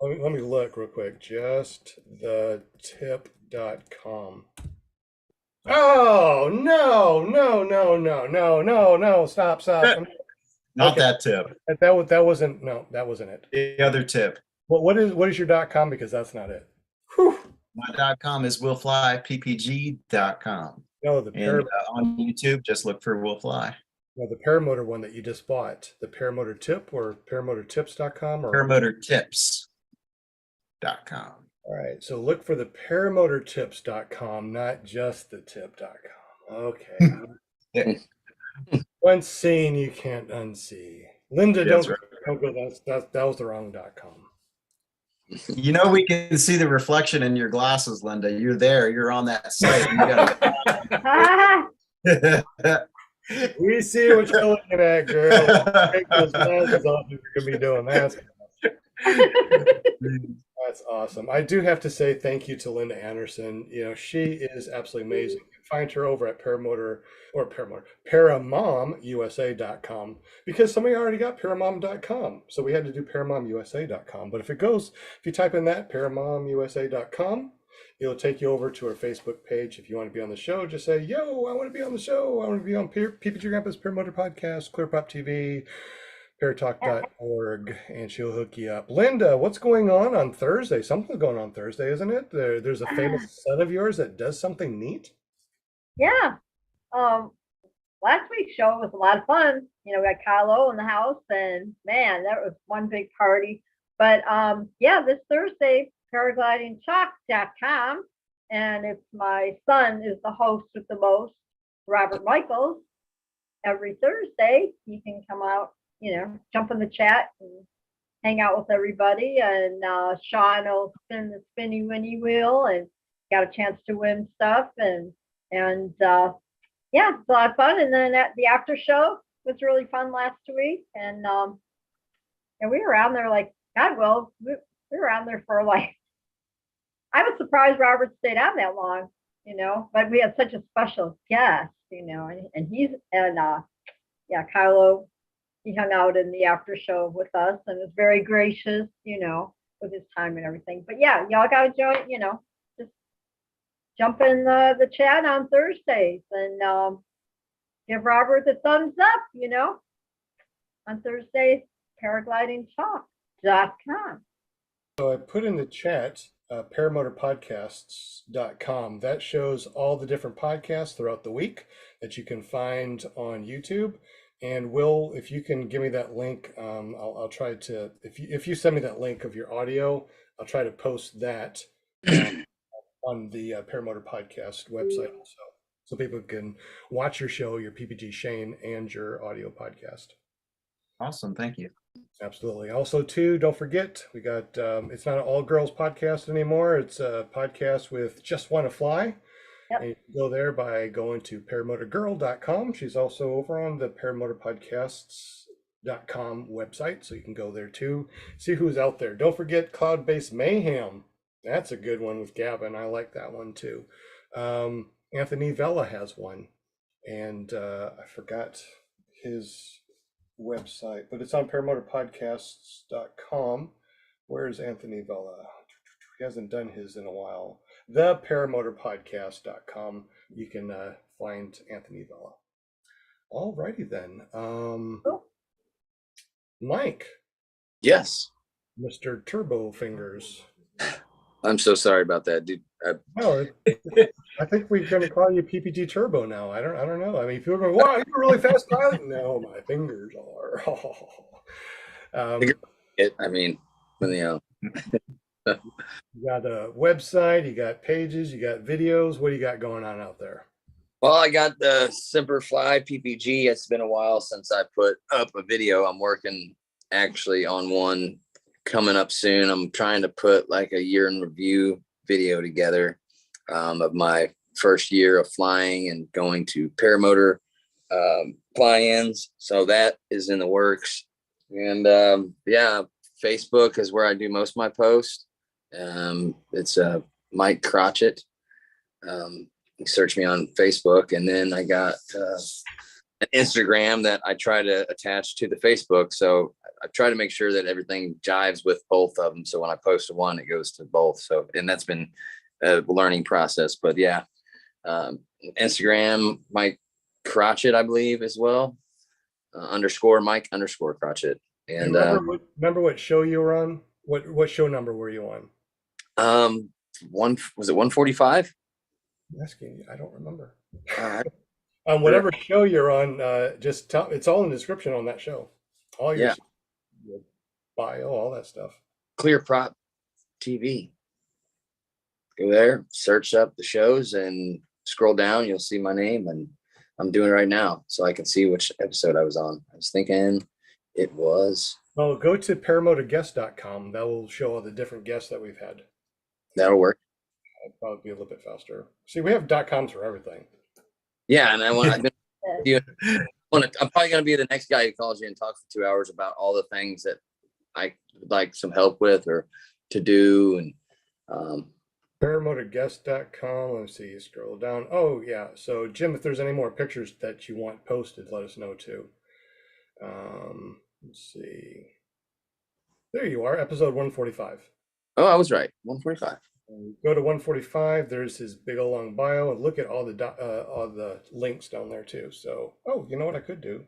let me look real quick. Justthetip.com. Oh, no. Stop.
Not
Okay.
that tip.
That wasn't it.
The other tip.
what is your .com? Because that's not it. Whew.
My .com is willflyppg.com.
No, the
And on YouTube, just look for Will Fly.
no, the Paramotor one that you just bought, the Paramotor Tip or ParamotorTips.com or
ParamotorTips.com.
all right, so look for the ParamotorTips.com, not just the tip.com. Okay. Once seen, you can't unsee. Linda,
That's
don't go. That was the wrong .com.
You know, we can see the reflection in your glasses, Linda. You're there. You're on that site. You gotta...
We see what you're looking at, girl. Take those glasses off if you're gonna be doing that. That's awesome. I do have to say thank you to Linda Anderson. You know, she is absolutely amazing. You can find her over at ParamomuSA.com, because somebody already got Paramom.com. So we had to do ParamomuSA.com. But if you type in that, ParamomuSA.com, it'll take you over to our Facebook page. If you want to be on the show, just say, yo, I want to be on the show. I want to be on PPG Grandpa's Paramotor Podcast, ClearPropTV, paratalk.org, and she'll hook you up. Linda, what's going on Thursday? Something's going on Thursday, isn't it? There's a famous son of yours that does something neat.
Yeah. Last week's show was a lot of fun. You know, we got Carlo in the house, and man, that was one big party. But yeah, this Thursday, paraglidingchalk.com, and it's my son is the host with the most, Robert Michaels. Every Thursday, you can come out, you know, jump in the chat and hang out with everybody. And Sean will spin the spinny winny wheel and got a chance to win stuff. And yeah, it's a lot of fun. And then at the after show was really fun last week. And we were around there like, God, well, we were around there for like, I was surprised Robert stayed on that long, you know, but we had such a special guest, you know, and yeah, Carlo, he hung out in the after show with us and was very gracious, you know, with his time and everything. But yeah, y'all got to join, you know, just jump in the chat on Thursdays and give Robert the thumbs up, you know, on Thursdays, paraglidingtalk.com.
So I put in the chat paramotorpodcasts.com. That shows all the different podcasts throughout the week that you can find on YouTube. And Will, if you can give me that link, I'll try to, if you send me that link of your audio, I'll try to post that on the Paramotor Podcast website also, so people can watch your show, your PPG Shane, and your audio podcast.
Awesome. Thank you.
Absolutely. Also, too, don't forget, we got, it's not an all girls podcast anymore. It's a podcast with Just Want to Fly. Yep. And you can go there by going to paramotorgirl.com. She's also over on the paramotorpodcasts.com website. So you can go there too, see who's out there. Don't forget Cloud-Based Mayhem. That's a good one with Gavin. I like that one too. Anthony Vella has one. And I forgot his website, but it's on paramotorpodcasts.com. Where's Anthony Vella? He hasn't done his in a while. The paramotorpodcast.com. You can find Anthony Vella. All righty then. Mike.
Yes.
Mr. Turbo Fingers.
I'm so sorry about that, dude.
No, I think we're going to call you PPG Turbo now. I don't know. I mean, people are going, wow, you're really fast piloting. No, my fingers are.
I mean, you know.
You got a website, you got pages, you got videos. What do you got going on out there?
Well, I got the Semper Fi PPG. It's been a while since I put up a video. I'm working actually on one coming up soon. I'm trying to put like a year in review video together of my first year of flying and going to Paramotor fly-ins. So that is in the works. And yeah, Facebook is where I do most of my posts. It's Mike Crotchet. You search me on Facebook, and then I got an Instagram that I try to attach to the Facebook. So I try to make sure that everything jives with both of them. So when I post to one, it goes to both. So, and that's been a learning process, but yeah, Instagram, Mike Crotchet, I believe as well, _Mike _Crotchet. And
remember what show you were on What show number were you on?
Was it 145?
Asking you, I don't remember.
Uh,
Whatever show you're on, just tell. It's all in the description on that show. All your,
Yeah.
your bio, all that stuff.
ClearPropTV. Go there, search up the shows, and scroll down. You'll see my name, and I'm doing it right now, so I can see which episode I was on. I was thinking it was.
Well, go to paramotorguest.com. That will show all the different guests that we've had.
That'll work.
It'll probably be a little bit faster. See, we have .coms for everything.
Yeah, and I'm probably going to be the next guy who calls you and talks for 2 hours about all the things that I would like some help with or to do. And
Paramotorguest.com. Let's see, scroll down. Oh, yeah. So, Jim, if there's any more pictures that you want posted, let us know too. Let's see. There you are, episode 145.
oh, I was right. 145.
Go to 145. There's his big old long bio, and look at all the links down there too. So, oh, you know what I could do,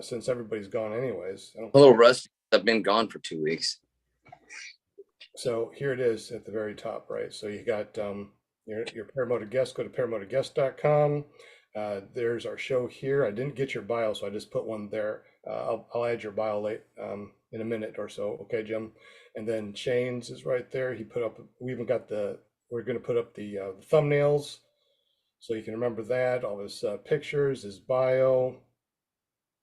since everybody's gone anyways.
A little rusty. I've been gone for 2 weeks.
So here it is at the very top, right? So you got your Paramotor guest. Go to paramotorguest.com. There's our show here. I didn't get your bio, so I just put one there. I'll add your bio late in a minute or so. Okay, Jim. And then Shane's is right there. He put up. We even got we're going to put up the thumbnails, so you can remember that. All his pictures, his bio.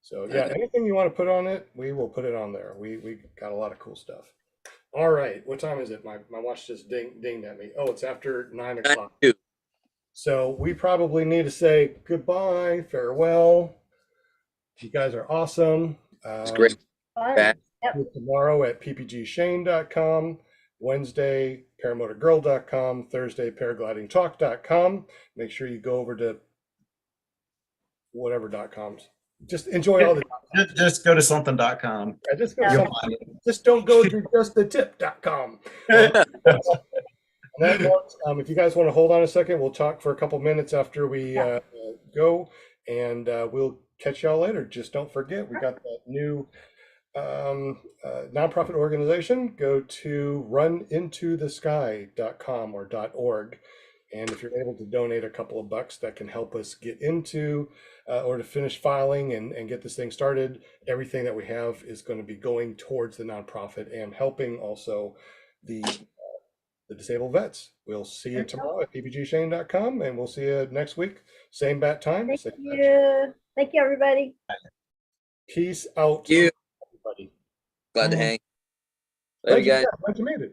So yeah, anything you want to put on it, we will put it on there. We got a lot of cool stuff. All right, what time is it? My watch just dinged at me. Oh, it's after 9 o'clock. So we probably need to say goodbye, farewell. You guys are awesome.
It's great.
Fun.
Tomorrow at ppgshane.com, Wednesday, paramotorgirl.com, Thursday, paraglidingtalk.com. Make sure you go over to whatever.coms. Just enjoy all the.
Just go to something.com.
Yeah, just go.
Yeah.
Just don't go to justthetip.com. If you guys want to hold on a second, we'll talk for a couple minutes after we go, and we'll catch y'all later. Just don't forget, we got that new nonprofit organization. Go to runintothesky.com or .org, and if you're able to donate a couple of bucks, that can help us get into or to finish filing and get this thing started. Everything that we have is going to be going towards the nonprofit and helping also the disabled vets. We'll see you tomorrow at ppgshane.com, and we'll see you next week. Same bat time.
Thank you. Thank you, everybody.
Peace out.
Thank you.
Everybody.
Glad to hang.
Glad
Later, guys.
you made it.